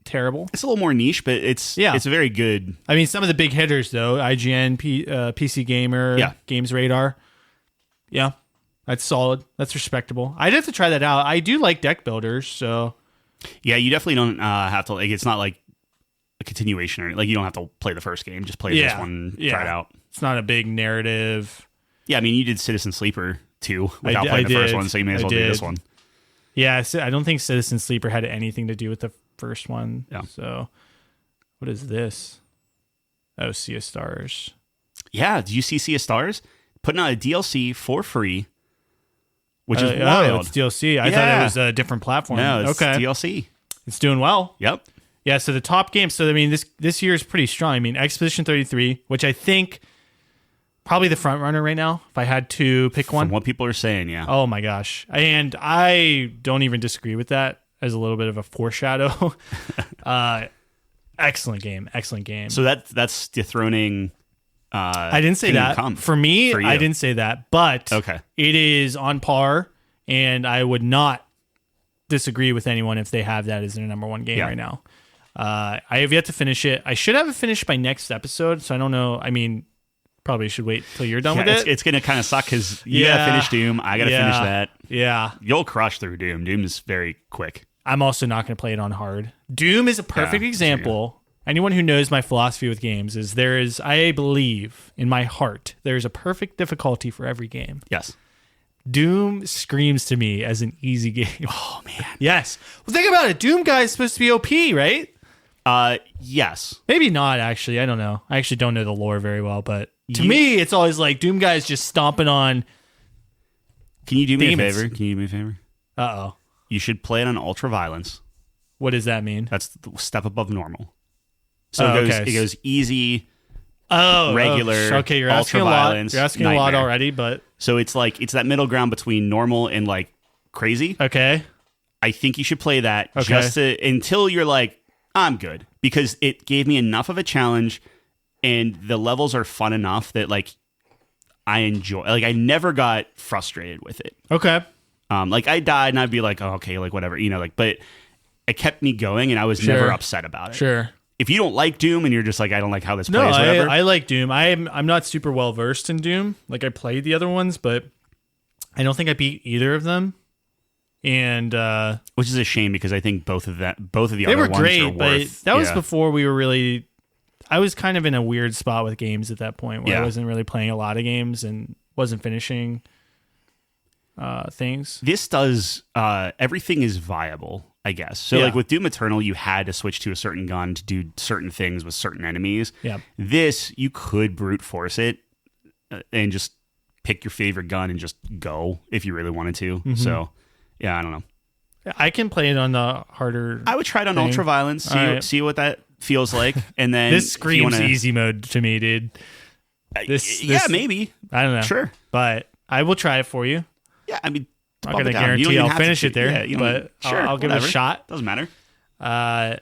terrible.
It's a little more niche, but it's very good.
I mean, some of the big hitters, though. IGN, PC Gamer, Games Radar. Yeah. That's solid. That's respectable. I'd have to try that out. I do like deck builders, so...
Yeah, you definitely don't have to... it's not like a continuation or you don't have to play the first game. Just play this one, try it out.
It's not a big narrative.
Yeah, I mean, you did Citizen Sleeper too without playing the first one, so you may as well do this one.
Yeah, I don't think Citizen Sleeper had anything to do with the first one.
Yeah.
So, what is this? Oh, Sea of Stars.
Yeah, do you see Sea of Stars? Putting out a DLC for free, which is wild.
Oh, it's DLC. I thought it was a different platform.
No, it's DLC.
It's doing well.
Yep.
Yeah, so the top games. So, I mean, this year is pretty strong. I mean, Expedition 33, which I think probably the front runner right now, if I had to pick one.
From what people are saying, yeah.
Oh, my gosh. And I don't even disagree with that as a little bit of a foreshadow. Excellent game. So
that's dethroning...
I didn't say that. For me, I didn't say that. But it is on par, and I would not disagree with anyone if they have that as their number one game right now. I have yet to finish it. I should have it finished by next episode, so I don't know. I mean, probably should wait till you're done with it.
It's going to kind of suck because you got to finish Doom. I got to finish that.
Yeah.
You'll crush through Doom. Doom is very quick.
I'm also not going to play it on hard. Doom is a perfect example. Anyone who knows my philosophy with games is I believe in my heart, there's a perfect difficulty for every game.
Yes.
Doom screams to me as an easy game.
Oh, man.
Yes. Well, think about it. Doom guy is supposed to be OP, right?
Yes.
Maybe not, actually. I don't know. I actually don't know the lore very well, but to me, it's always like Doom guy is just stomping on
Can you do me
demons.
a favor?
Uh-oh.
You should play it on ultra violence.
What does that mean?
That's the step above normal. So it goes easy, regular,
okay, you're asking a lot. You're asking a lot already, but...
So it's that middle ground between normal and like crazy.
Okay.
I think you should play that just until you're like, I'm good. Because it gave me enough of a challenge and the levels are fun enough that like I enjoy. Like I never got frustrated with it.
Okay.
Like I died and I'd be like, oh, okay, like whatever, but it kept me going and I was never upset about it.
Sure.
If you don't like Doom and you're just like, I don't like how this plays, whatever.
I like Doom. I'm not super well versed in Doom. Like I played the other ones, but I don't think I beat either of them. And
which is a shame because I think both of the
they
other
were
ones
great,
are
but
worth.
that was before we were really. I was kind of in a weird spot with games at that point where I wasn't really playing a lot of games and wasn't finishing things.
This does everything is viable, I guess. So like with Doom Eternal, you had to switch to a certain gun to do certain things with certain enemies.
Yeah.
This you could brute force it and just pick your favorite gun and just go if you really wanted to.
Mm-hmm.
So yeah, I don't know.
I can play it on the harder.
I would try it on Ultra Violence, see what that feels like, and then
this screams easy mode to me, dude. This
maybe.
I don't know,
sure,
but I will try it for you.
Yeah, I mean,
I'm not gonna guarantee I'll finish it there, but
sure,
I'll give it a shot.
Doesn't matter.
I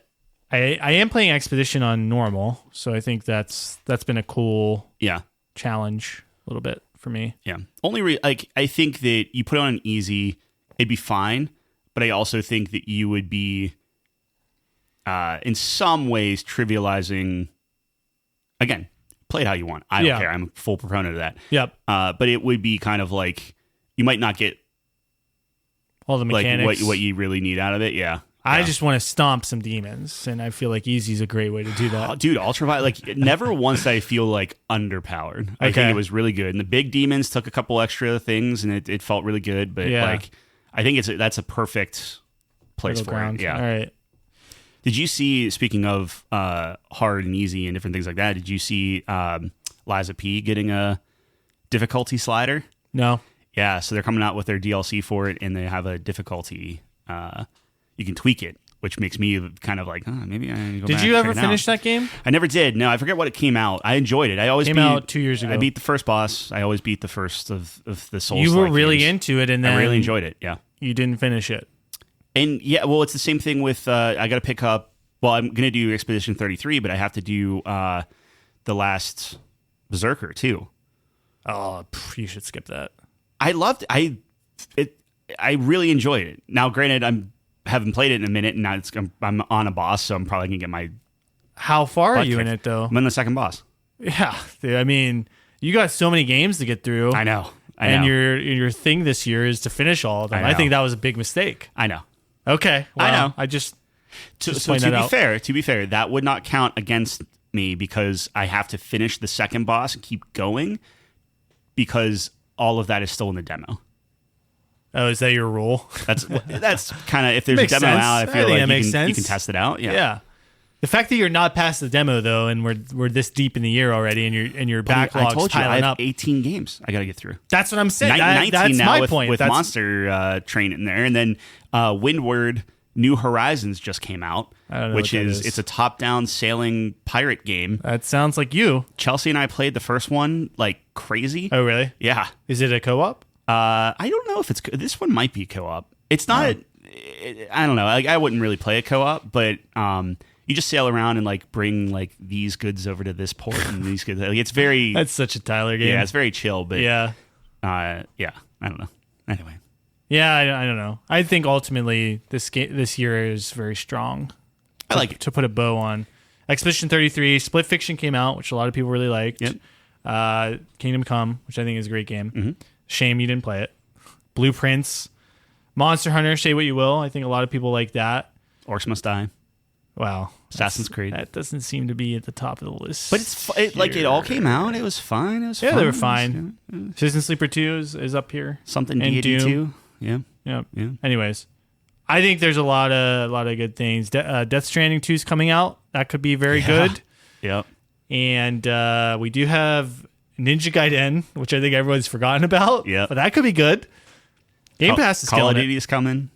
am playing Expedition on normal, so I think that's been a cool challenge a little bit for me.
Yeah, I think that you put it on an easy, it'd be fine, but I also think that you would be in some ways trivializing. Again, play it how you want. I don't care. I'm a full proponent of that.
Yep.
But it would be kind of like you might not get
all the mechanics,
like what you really need out of it. Yeah.
I just want to stomp some demons, and I feel like easy is a great way to do that.
Oh, dude, Ultraviolet, like never once did I feel like underpowered. I think it was really good. And the big demons took a couple extra things, and it felt really good. But like, I think that's a perfect place for it. Yeah.
All right.
Did you see, speaking of hard and easy and different things like that, did you see Liza P getting a difficulty slider?
No.
Yeah, so they're coming out with their DLC for it, and they have a difficulty. You can tweak it, which makes me kind of like, maybe I need to go back.
Did you ever finish that game?
I never did. No, I forget what it came out. I enjoyed it. I always
came out 2 years ago.
I beat the first boss. I always beat the first of the Souls.
You were really into it, and then
I really enjoyed it. Yeah,
you didn't finish it.
And yeah, well, it's the same thing with I got to pick up. Well, I'm gonna do Expedition 33, but I have to do the last Berserker too.
Oh, you should skip that.
I loved it. I really enjoyed it. Now, granted, haven't played it in a minute, and now I'm on a boss, so I'm probably gonna get my.
How far are you in it though?
I'm in the second boss.
Yeah, dude, I mean, you got so many games to get through.
I know.
And your thing this year is to finish all of them. I think that was a big mistake.
I know.
Okay, well,
I know.
I just
to be fair, that would not count against me because I have to finish the second boss and keep going because all of that is still in the demo.
Oh, is that your rule?
That's kind of if there's a demo out, I feel like you can test it out. Yeah.
The fact that you're not past the demo though, and we're this deep in the year already, and your backlog's piling up.
18 games I got to get through.
That's what I'm saying.
19
that's
now
my point.
With Monster Train in there, and then Windward New Horizons just came out, which is it's a top-down sailing pirate game.
That sounds like you.
Chelsea and I played the first one like crazy.
Oh, really?
Yeah.
Is it a co-op?
I don't know if it's this one might be co-op. It's not. I don't know. I wouldn't really play a co-op, but you just sail around and like bring like these goods over to this port and these goods. Like, it's very.
That's such a Tyler game.
Yeah, it's very chill, but
yeah.
I don't know. Anyway.
Yeah, I don't know. I think ultimately this year is very strong.
I like it.
To put a bow on. Expedition 33, Split Fiction came out, which a lot of people really liked.
Yep.
Kingdom Come, which I think is a great game.
Mm-hmm.
Shame you didn't play it. Blueprints. Monster Hunter, say what you will. I think a lot of people like that.
Orcs Must Die.
Wow.
Assassin's Creed.
That doesn't seem to be at the top of the list.
But it all came out. It was fine. It was
fun.
They
were fine. Citizen Sleeper 2 is up here.
Something Deity 2. Yeah.
Yep. Yeah. Anyways, I think there's a lot of good things. Death Stranding 2 is coming out. That could be very good.
Yep.
And we do have Ninja Gaiden, which I think everyone's forgotten about.
Yeah.
But that could be good. Game Pass is
Call of Duty is coming.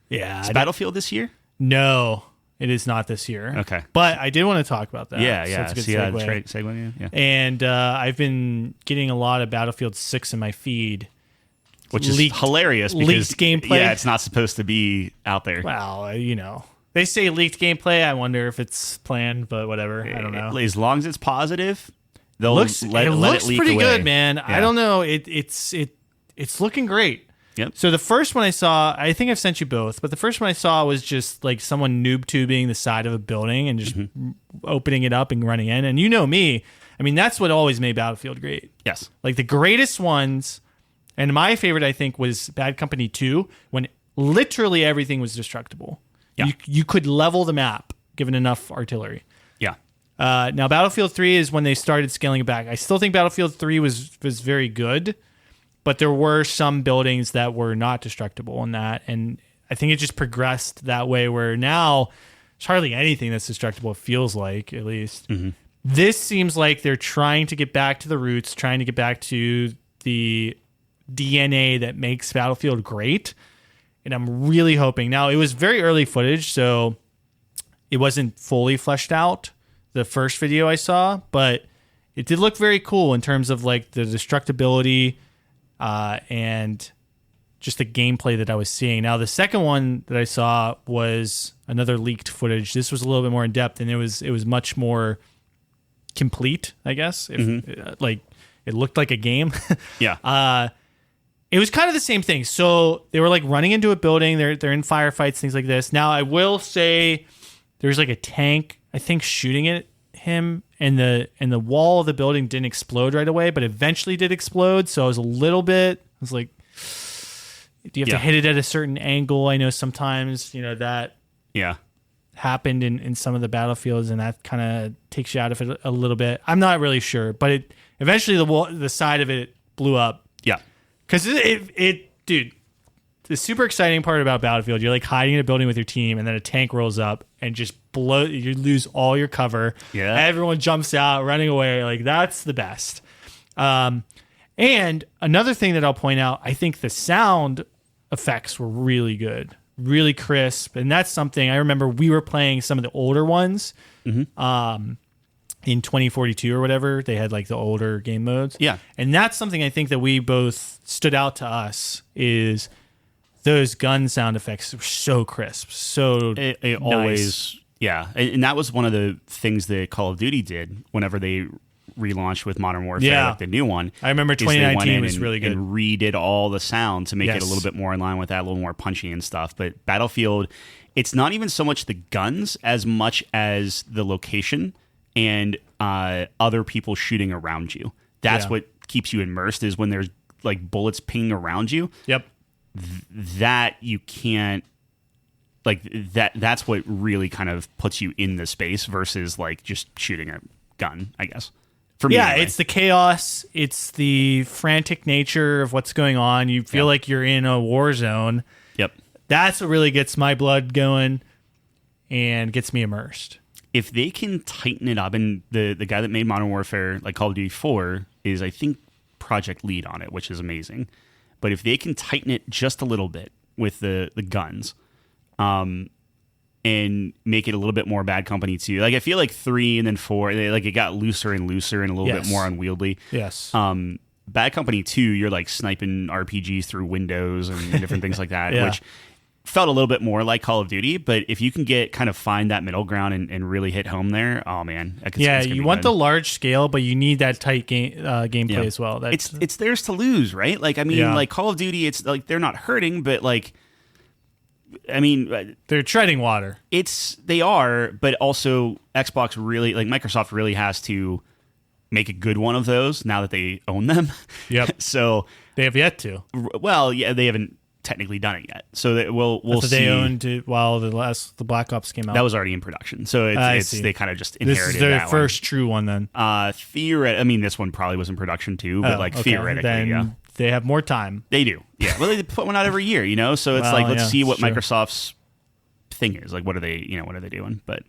Yeah.
Is Battlefield this year?
No, it is not this year.
Okay.
But I did want to talk about that.
Yeah,
So
yeah.
that's a good
segue.
segue.
Great segue, yeah.
And I've been getting a lot of Battlefield 6 in my feed.
Which is hilarious because
leaked gameplay.
Yeah, it's not supposed to be out there.
Well, they say leaked gameplay. I wonder if it's planned, but whatever. I don't know.
As long as it's positive, they'll
it looks
leak
pretty
away.
good, man.
Yeah.
I don't know. It's looking great.
Yep.
So the first one I saw, I think I've sent you both, but the first one I saw was just like someone noob tubing the side of a building and just opening it up and running in. And you know me, I mean, that's what always made Battlefield great.
Yes.
Like the greatest ones And my favorite, I think, was Bad Company 2, when literally everything was destructible.
Yeah.
You could level the map given enough artillery.
Yeah.
Now, Battlefield 3 is when they started scaling it back. I still think Battlefield 3 was very good, but there were some buildings that were not destructible in that. And I think it just progressed that way where now there's hardly anything that's destructible, it feels like, at least.
Mm-hmm.
This seems like they're trying to get back to the roots, trying to get back to the DNA that makes Battlefield great. And I'm really hoping. Now, it was very early footage, so it wasn't fully fleshed out, the first video I saw, but it did look very cool in terms of like the destructibility and just the gameplay that I was seeing. Now, the second one that I saw was another leaked footage. This was a little bit more in depth, and it was much more complete, I guess. Like it looked like a game.
Yeah.
It was kind of the same thing. So they were like running into a building. They're in firefights, things like this. Now, I will say there's like a tank, I think, shooting at him, and the wall of the building didn't explode right away, but eventually did explode. So I was like, do you have to hit it at a certain angle? I know sometimes, that happened in some of the battlefields, and that kind of takes you out of it a little bit. I'm not really sure, but eventually the side of it blew up.
Yeah.
Because dude, the super exciting part about Battlefield, you're like hiding in a building with your team, and then a tank rolls up and just you lose all your cover.
Yeah.
Everyone jumps out, running away. Like, that's the best. And another thing that I'll point out, I think the sound effects were really good, really crisp. And that's something I remember we were playing some of the older ones in 2042 or whatever. They had like the older game modes.
Yeah.
And that's something I think that we both stood out to us is those gun sound effects were so crisp. So
it
nice.
always, yeah. And that was one of the things that Call of Duty did whenever they relaunched with Modern Warfare, like the new one.
I remember 2019 was really good.
And redid all the sound to make it a little bit more in line with that, a little more punchy and stuff. But Battlefield, it's not even so much the guns as much as the location and other people shooting around you. That's what keeps you immersed, is when there's like bullets pinging around you.
Yep.
That you can't, like, that's what really kind of puts you in the space versus like just shooting a gun, I guess. For me, anyway.
It's the chaos. It's the frantic nature of what's going on. You feel like you're in a war zone.
Yep.
That's what really gets my blood going and gets me immersed.
If they can tighten it up, and the guy that made Modern Warfare, like Call of Duty 4, is, I think, project lead on it, which is amazing. But if they can tighten it just a little bit with the guns, and make it a little bit more Bad Company 2. Like, I feel like 3 and then 4, it got looser and looser and a little bit more unwieldy.
Yes.
Bad Company 2, you're like sniping RPGs through windows and different things like that, which felt a little bit more like Call of Duty. But if you can find that middle ground and really hit home there, oh man.
You want the large scale, but you need that tight gameplay as well.
It's theirs to lose, right? Like, I mean, like Call of Duty, it's like they're not hurting, but like, I mean,
they're treading water.
They are, but also Xbox really, like Microsoft really has to make a good one of those now that they own them.
Yep.
So
they have yet to.
Well, yeah, they haven't technically done it yet. So that we'll see.
They owned it while the Black Ops came out.
That was already in production. So they kind of just inherited that.
This is their first true one then.
I mean, this one probably was in production too, but theoretically,
then they have more time.
They do. Yeah. Well, they put one out every year, So it's let's see what Microsoft's thing is. Like, what are they doing? But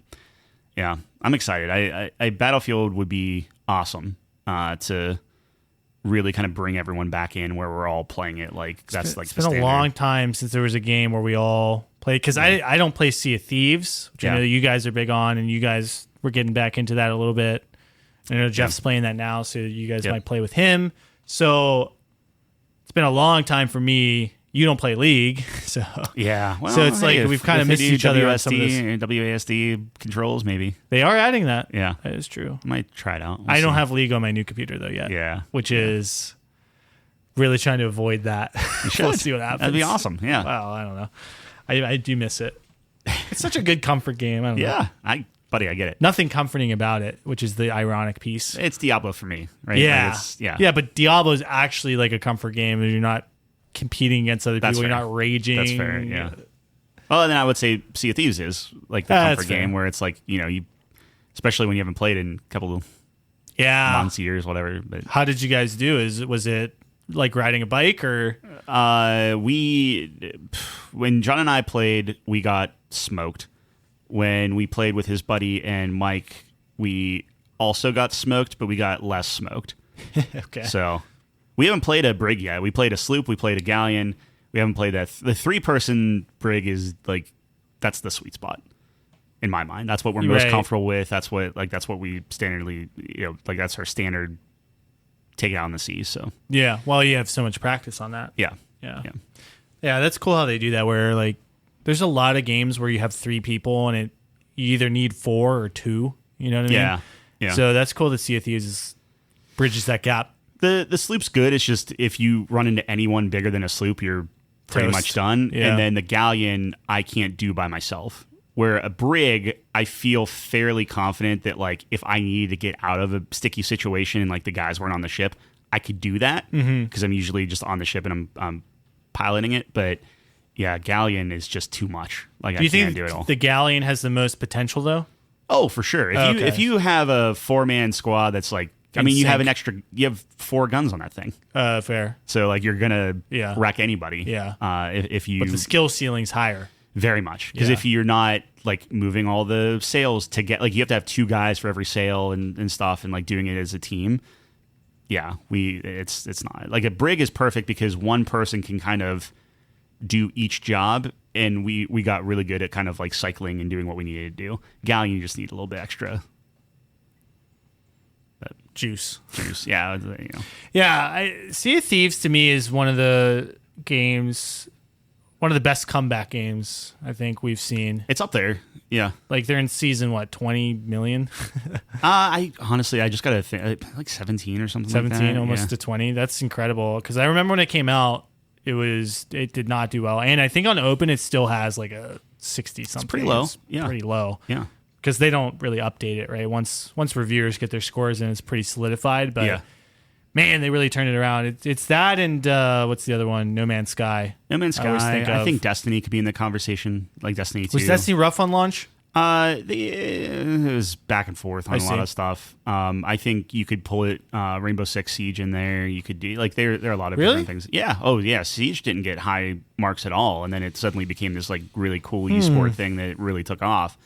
yeah, I'm excited. I Battlefield would be awesome to really kind of bring everyone back in where we're all playing it. Like, it's been
a long time since there was a game where we all played, because I don't play Sea of Thieves, which I know you guys are big on, and you guys were getting back into that a little bit. I know Jeff's playing that now, so you guys might play with him. So it's been a long time for me. You don't play League, so
well,
so it's like we've kind of missed each other on some of this.
WASD controls, maybe
they are adding that.
Yeah,
that is true.
I might try it out.
I don't have League on my new computer though yet.
Yeah,
which is really trying to avoid that. We'll see what happens.
That'd be awesome. Yeah.
Well, I don't know. I do miss it. It's such a good comfort game. I don't know.
I buddy, I get it.
Nothing comforting about it, which is the ironic piece.
It's Diablo for me, right?
Yeah.
Like
Yeah, but Diablo is actually like a comfort game. You're not competing against other
That's
people.
fair.
You're not raging.
That's fair, yeah. Well, and then I would say Sea of Thieves is like the comfort game where it's like, you especially when you haven't played in a couple of months, years, whatever. But
how did you guys do? Was it like riding a bike or?
When John and I played, we got smoked. When we played with his buddy and Mike, we also got smoked, but we got less smoked.
Okay.
So we haven't played a brig yet. We played a sloop. We played a galleon. We haven't played that. The 3-person brig is like, that's the sweet spot in my mind. That's what we're most comfortable with. That's what we standardly, that's our standard take it out on the seas. So
yeah, well, you have so much practice on that.
Yeah.
That's cool how they do that. Where like, there's a lot of games where you have 3 people and you either need 4 or 2. You know what I mean?
Yeah.
So that's cool to see if Thieves bridges that gap.
The sloop's good. It's just if you run into anyone bigger than a sloop, you're pretty much done.
Yeah.
And then the galleon, I can't do by myself. Where a brig, I feel fairly confident that like if I needed to get out of a sticky situation and like the guys weren't on the ship, I could do that because I'm usually just on the ship and I'm piloting it. But yeah, galleon is just too much. Like I can't do it all.
The galleon has the most potential though?
Oh, for sure. If you have a 4-man squad that's like, you have 4 guns on that thing.
Fair.
So like you're gonna wreck anybody.
Yeah.
If you,
but the skill ceiling's higher.
Very much, because if you're not like moving all the sails to get like you have to have 2 guys for every sail and stuff and like doing it as a team. Yeah, it's not like a brig is perfect because one person can kind of do each job, and we got really good at kind of like cycling and doing what we needed to do. Galleon, you just need a little bit extra.
Juice.
Yeah.
Sea of Thieves to me is one of the best comeback games I think we've seen.
It's up there. Yeah.
Like they're in season 20 million?
I just got to think like 17 or something
17
like that.
Almost to 20. That's incredible because I remember when it came out it did not do well, and I think on Open it still has like a 60 something.
It's pretty low.
Pretty low.
Yeah.
Because they don't really update it, right? Once reviewers get their scores in, it's pretty solidified. But man, they really turned it around. It's that and what's the other one? No Man's Sky.
No Man's Sky. I think Destiny could be in the conversation, like Destiny 2.
Was Destiny rough on launch?
It was back and forth on a lot of stuff. I think you could pull it Rainbow Six Siege in there. You could do like there are a lot of different things. Yeah. Oh yeah. Siege didn't get high marks at all, and then it suddenly became this like really cool esport thing that really took off.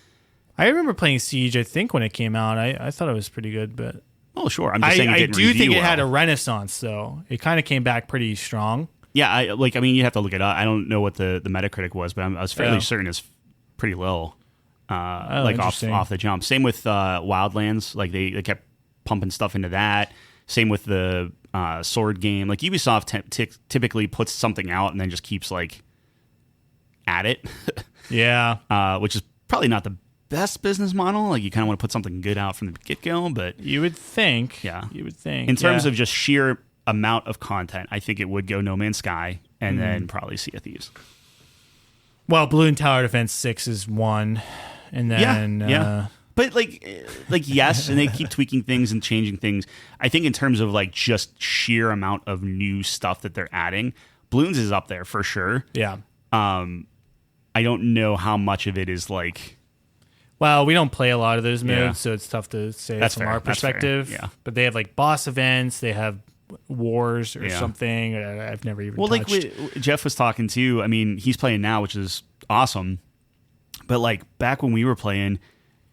I remember playing Siege. I think when it came out, I thought it was pretty good, but
oh sure, I'm just saying it didn't
I do think it
well.
had a renaissance though. It kind of came back pretty strong.
Yeah, you have to look it up. I don't know what the Metacritic was, but I was fairly certain it's pretty low. Like off the jump. Same with Wildlands. Like they kept pumping stuff into that. Same with the sword game. Like Ubisoft typically puts something out and then just keeps like at it.
Yeah.
Which is probably not the best business model. Like you kind of want to put something good out from the get-go, but
you would think.
Yeah.
You would think.
In terms of just sheer amount of content, I think it would go No Man's Sky and then probably Sea of Thieves.
Well, Balloon Tower Defense 6 is 1. And then
but like yes, and they keep tweaking things and changing things. I think in terms of like just sheer amount of new stuff that they're adding, Balloons is up there for sure.
Yeah.
I don't know how much of it is like.
Well, we don't play a lot of those modes, so it's tough to say
That's
from
fair.
our perspective.
Yeah.
But they have like boss events, they have wars or something. I've never even touched.
Like Jeff was talking too. I mean, he's playing now, which is awesome. But like back when we were playing,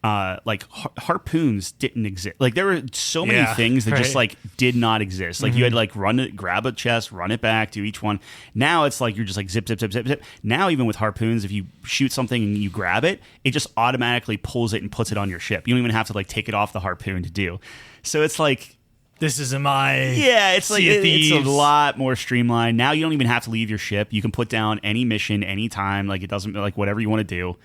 like harpoons didn't exist. Like there were so many things that just like did not exist. Like you had to like grab a chest, run it back, do each one. Now it's like you're just like zip, zip, zip, zip, zip. Now even with harpoons, if you shoot something and you grab it, it just automatically pulls it and puts it on your ship. You don't even have to like take it off the harpoon to do. So it's like.
This is my
it's like it's a lot more streamlined. Now you don't even have to leave your ship. You can put down any mission anytime. Like it doesn't like whatever you want to do.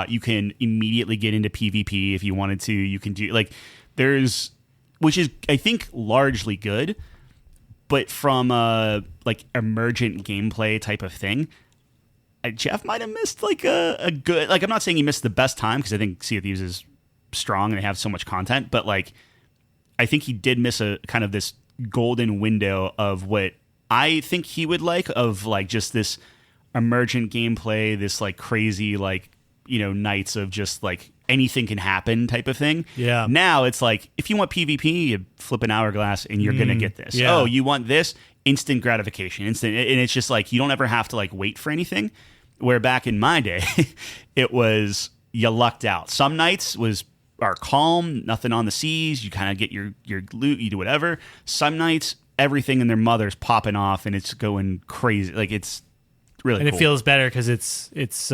You can immediately get into PvP if you wanted to. You can do like which is I think largely good, but from a like emergent gameplay type of thing, Jeff might have missed like a good. Like I'm not saying he missed the best time because I think Sea of Thieves is strong and they have so much content, but like I think he did miss a kind of this golden window of what I think he would like, of like just this emergent gameplay, this like crazy like, you know, nights of just like anything can happen type of thing.
Yeah.
Now it's like, if you want PvP, you flip an hourglass and you're going to get this.
Yeah.
Oh, you want this? Instant gratification. Instant. And it's just like, you don't ever have to like wait for anything. Where back in my day, it was, you lucked out. Some nights are calm, nothing on the seas. You kind of get your loot, you do whatever. Some nights, everything and their mother's popping off and it's going crazy. Like, it's really
and
cool.
it feels better because it's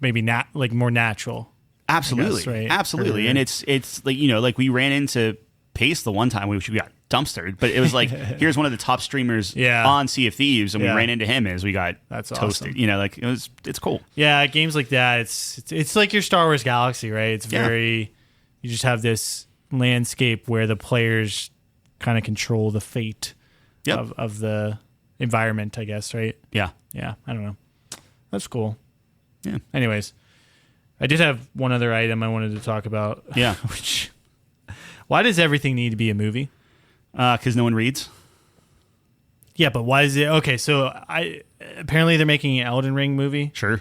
maybe like more natural.
Absolutely,
guess, right?
absolutely. And it's like, you know, like we ran into Pace the one time, which we got dumpstered, but it was like, here's one of the top streamers on Sea of Thieves, and we ran into him as we got toasted.
Awesome.
You know, like it's cool.
Yeah, games like that, it's like your Star Wars Galaxy, right? It's very, you just have this landscape where the players kind of control the fate of the environment, I guess, right?
Yeah.
Yeah, I don't know. That's cool.
Yeah.
Anyways, I did have one other item I wanted to talk about.
Yeah.
Which, why does everything need to be a movie?
Because no one reads.
Yeah, but why is it okay? So apparently they're making an Elden Ring movie.
Sure.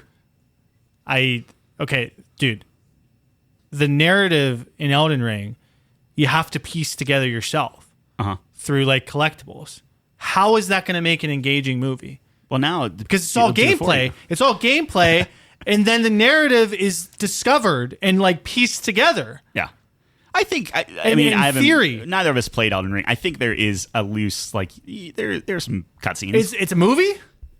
Okay, dude. The narrative in Elden Ring, you have to piece together yourself through like collectibles. How is that going to make an engaging movie?
Well, now
because it's all gameplay. It's all gameplay, and then the narrative is discovered and like pieced together.
Yeah. I think,
in theory,
neither of us played Elden Ring. I think there is a loose, like, there's some cutscenes.
It's a movie?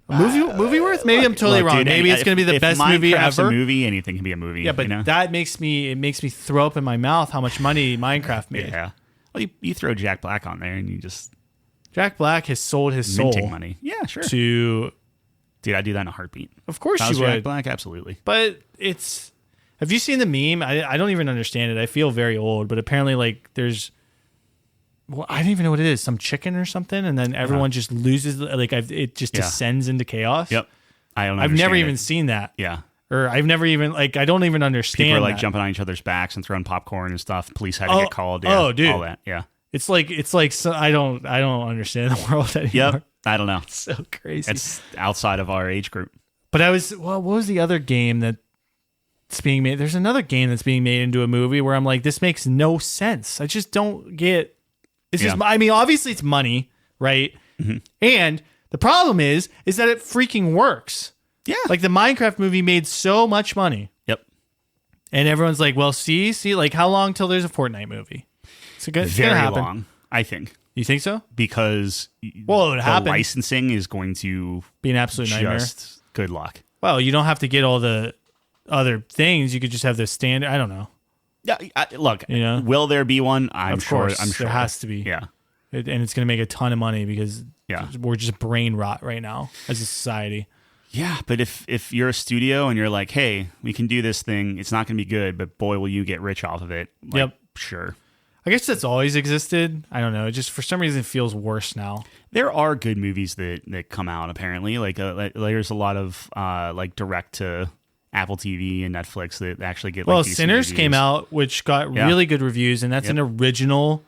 Movie worth? Maybe I'm totally wrong.
Dude,
maybe it's going to be the best movie
Minecraft's
ever.
A movie, anything can be a movie.
Yeah, but
you know?
that makes me throw up in my mouth how much money Minecraft made.
Yeah. Well, you throw Jack Black on there and you just...
Jack Black has sold his soul
money. Yeah, sure.
To...
Dude, I'd do that in a heartbeat.
Of course
you
would.
Jack Black, absolutely.
But it's... Have you seen the meme? I don't even understand it. I feel very old, but apparently, like, there's... Well, I don't even know what it is. Some chicken or something, and then everyone just loses... Like, it just descends into chaos.
Yep.
I've never even seen that.
Yeah.
Or I've never even... Like, I don't even understand
People are, like,
that.
jumping on each other's backs and throwing popcorn and stuff. Police had to get called.
Oh, dude.
All that, yeah.
It's like so I don't understand the world anymore.
Yep. I don't know.
It's so crazy.
It's outside of our age group.
But what was the other game that's being made? There's another game that's being made into a movie where I'm like, this makes no sense. I just don't get. It's just. I mean, obviously it's money, right? Mm-hmm. And the problem is that it freaking works.
Yeah.
Like the Minecraft movie made so much money.
Yep.
And everyone's like, well, see, like how long till there's a Fortnite movie? It's
very
gonna happen.
long, I think.
You think so?
Because
the
licensing is going to
be an absolute nightmare.
Good luck.
Well, you don't have to get all the other things. You could just have the standard. I don't know.
Yeah, look. You know? Will there be one? I'm sure
there has to be.
Yeah,
and it's going to make a ton of money because we're just brain rot right now as a society.
Yeah, but if you're a studio and you're like, hey, we can do this thing, it's not going to be good, but boy, will you get rich off of it. Like,
yep,
sure.
I guess that's always existed. I don't know. It just for some reason it feels worse now.
There are good movies that come out apparently. Like there's a lot of like direct to Apple TV and Netflix that actually get.
Well,
like
Sinners
reviews.
came out, which got really good reviews, and that's an original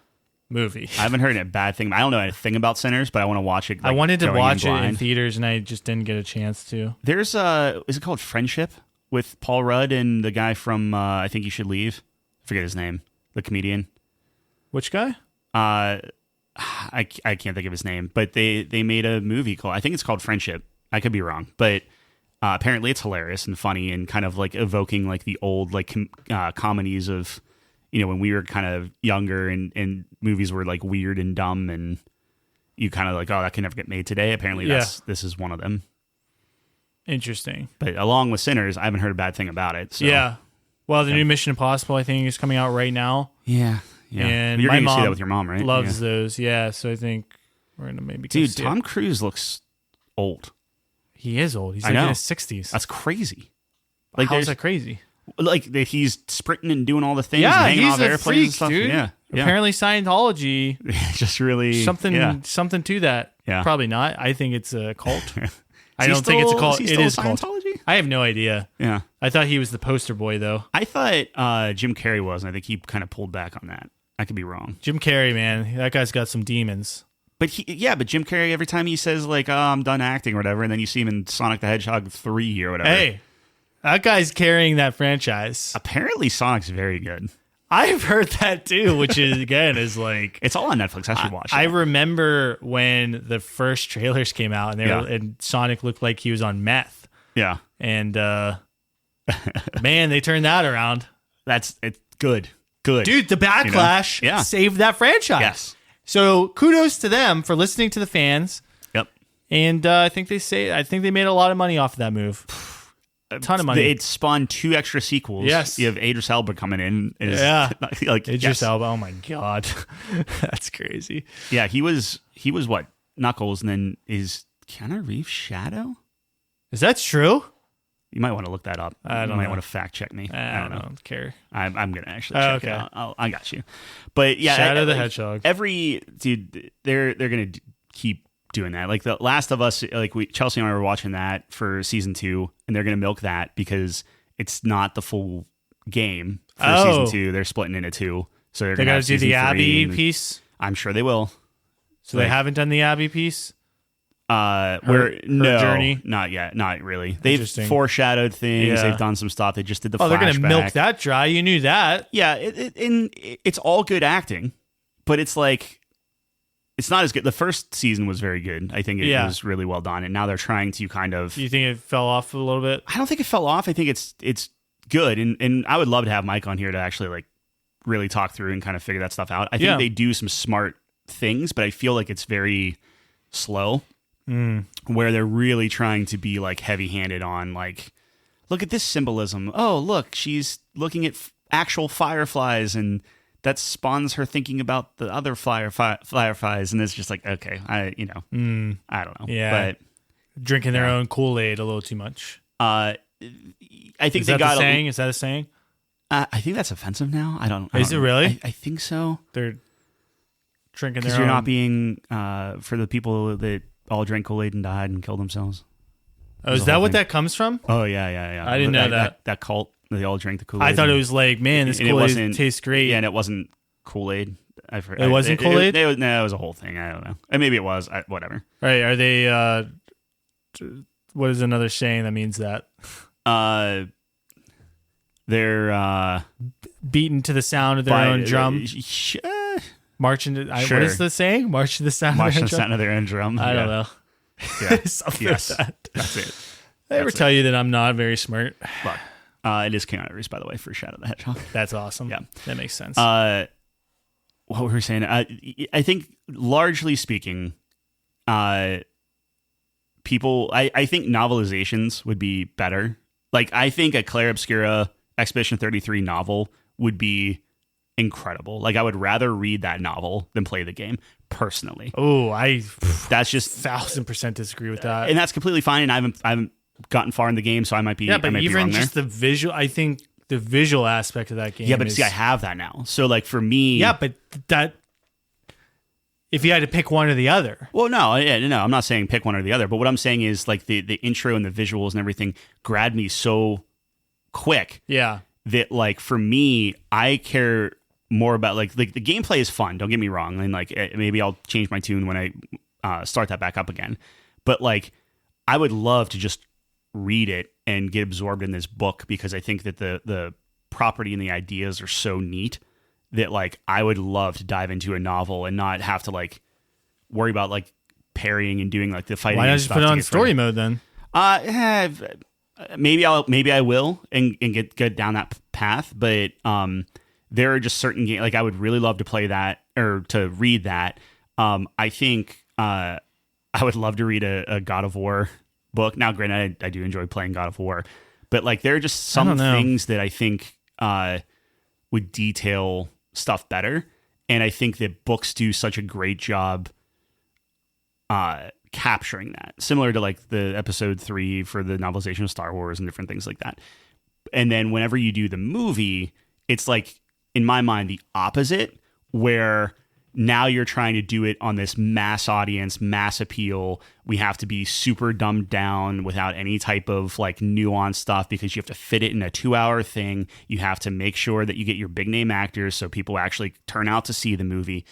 movie.
I haven't heard a bad thing. I don't know anything about Sinners, but I want to watch it. Like,
I wanted to watch it in theaters, and I just didn't get a chance to.
There's is it called Friendship with Paul Rudd and the guy from I Think You Should Leave? I forget his name. The comedian.
Which guy?
I can't think of his name, but they made a movie called, I think it's called Friendship. I could be wrong, but apparently it's hilarious and funny and kind of like evoking like the old like comedies of, you know, when we were kind of younger and movies were like weird and dumb and you kind of like, oh, that can never get made today. Apparently this is one of them.
Interesting.
But along with Sinners, I haven't heard a bad thing about it. So.
Yeah. Well, the new Mission Impossible, I think, is coming out right now.
Yeah. Yeah.
And
you're
my
going to
mom
see that with your mom, right?
Loves those. Yeah. So I think we're going to maybe
Dude, Tom Cruise looks old.
He is old. He's like in his 60s.
That's crazy. Like,
how is that crazy?
Like that he's sprinting and doing all the things,
yeah,
and hanging
he's
off
a
airplanes
freak,
and stuff.
Dude.
Yeah.
Apparently Scientology
just really
something to that.
Yeah.
Probably not. I think it's a cult. I don't think it's a cult. It is a cult.
Scientology?
I have no idea.
Yeah.
I thought he was the poster boy, though.
I thought Jim Carrey was, and I think he kind of pulled back on that. I could be wrong.
Jim Carrey, man, that guy's got some demons.
But but Jim Carrey, every time he says like, "Oh, I'm done acting" or whatever, and then you see him in Sonic the Hedgehog 3 or whatever.
Hey, that guy's carrying that franchise.
Apparently, Sonic's very good.
I've heard that too, which is again is like
It's all on Netflix. I should watch it.
I remember when the first trailers came out, and and Sonic looked like he was on meth.
Yeah,
and man, they turned that around.
It's good,
dude. The backlash saved that franchise.
Yes.
So kudos to them for listening to the fans.
Yep.
And I think they made a lot of money off of that move. A ton of money.
It spawned 2 extra sequels.
Yes.
You have Idris Elba coming in.
Idris Elba. Oh my God. That's crazy.
Yeah, he was what? Knuckles, and then is Keanu Reeves Shadow?
Is that true?
You might want to look that up.
I don't know.
You might want to fact check me.
I don't care.
I'm going to actually check it out. I got you. But yeah,
Shadow the Hedgehog.
They're going to keep doing that. Like The Last of Us, Chelsea and I were watching that for season 2, and they're going to milk that because it's not the full game for season 2. They're splitting into 2. So they're going to
do the Abby piece.
I'm sure they will.
So they haven't done the Abby piece?
Her journey? Not yet. Not really. They've foreshadowed things. Yeah. They've done some stuff. They just did the flashback.
They're going to milk that dry. You knew that.
Yeah, it's all good acting, but it's like it's not as good. The first season was very good. I think it was really well done, and now they're trying to kind of.
Do you think it fell off a little bit?
I don't think it fell off. I think it's good, and I would love to have Mike on here to actually like really talk through and kind of figure that stuff out. I think they do some smart things, but I feel like it's very slow. Where they're really trying to be like heavy-handed on like, look at this symbolism. Oh, look, she's looking at actual fireflies, and that spawns her thinking about the other fireflies, and it's just like, okay, I don't know.
Yeah, but drinking their own Kool-Aid a little too much.
I think
Is that a saying?
I think that's offensive now.
Is it really?
I think so.
They're drinking their own.
Because you're not being for the people that all drank Kool-Aid and died and killed themselves.
Oh, is that what that comes from?
Oh, yeah.
I didn't know that.
That cult, they all drank the Kool-Aid.
I thought it was like, man, this Kool-Aid tastes great.
Yeah, and it wasn't Kool-Aid.
It wasn't Kool-Aid?
No, it was a whole thing. I don't know. And maybe it was. Whatever.
Right. Are they, what is another saying that means that?
They're
beaten to the sound of their own drum. Marching to, what is the saying? March to the sound
of their own drum.
I don't know.
Yeah.
Something like that.
That's it.
I ever tell you that I'm not very smart?
Look, it is Keanu Reeves, by the way, for Shadow the Hedgehog.
That's awesome.
Yeah.
That makes sense.
What were we saying? I think, largely speaking, people, I think novelizations would be better. Like, I think a Clair Obscura Expedition 33 novel would be incredible. Like, I would rather read that novel than play the game, personally.
Oh,
that's just
1000% disagree with that,
and that's completely fine. And I haven't gotten far in the game, so I might be.
Yeah, but even just the visual, I think the visual aspect of that game.
Yeah, but see, I have that now. So, like, for me,
yeah, but that if you had to pick one or the other.
Well, no, I'm not saying pick one or the other. But what I'm saying is, like, the intro and the visuals and everything grabbed me so quick.
Yeah,
that, like, for me, I care more about like the gameplay is fun. Don't get me wrong, and like maybe I'll change my tune when I start that back up again. But like, I would love to just read it and get absorbed in this book because I think that the property and the ideas are so neat that like I would love to dive into a novel and not have to like worry about like parrying and doing like the fighting.
Why not just put it on story mode then?
Maybe I will and get down that path, but there are just certain games, like I would really love to play that or to read that. I think I would love to read a God of War book. Now, granted, I do enjoy playing God of War, but like there are just some things that I think would detail stuff better. And I think that books do such a great job capturing that, similar to like the episode 3 for the novelization of Star Wars and different things like that. And then whenever you do the movie, it's like, in my mind, the opposite, where now you're trying to do it on this mass audience, mass appeal. We have to be super dumbed down without any type of like nuanced stuff because you have to fit it in a 2-hour thing. You have to make sure that you get your big name actors so people actually turn out to see the movie.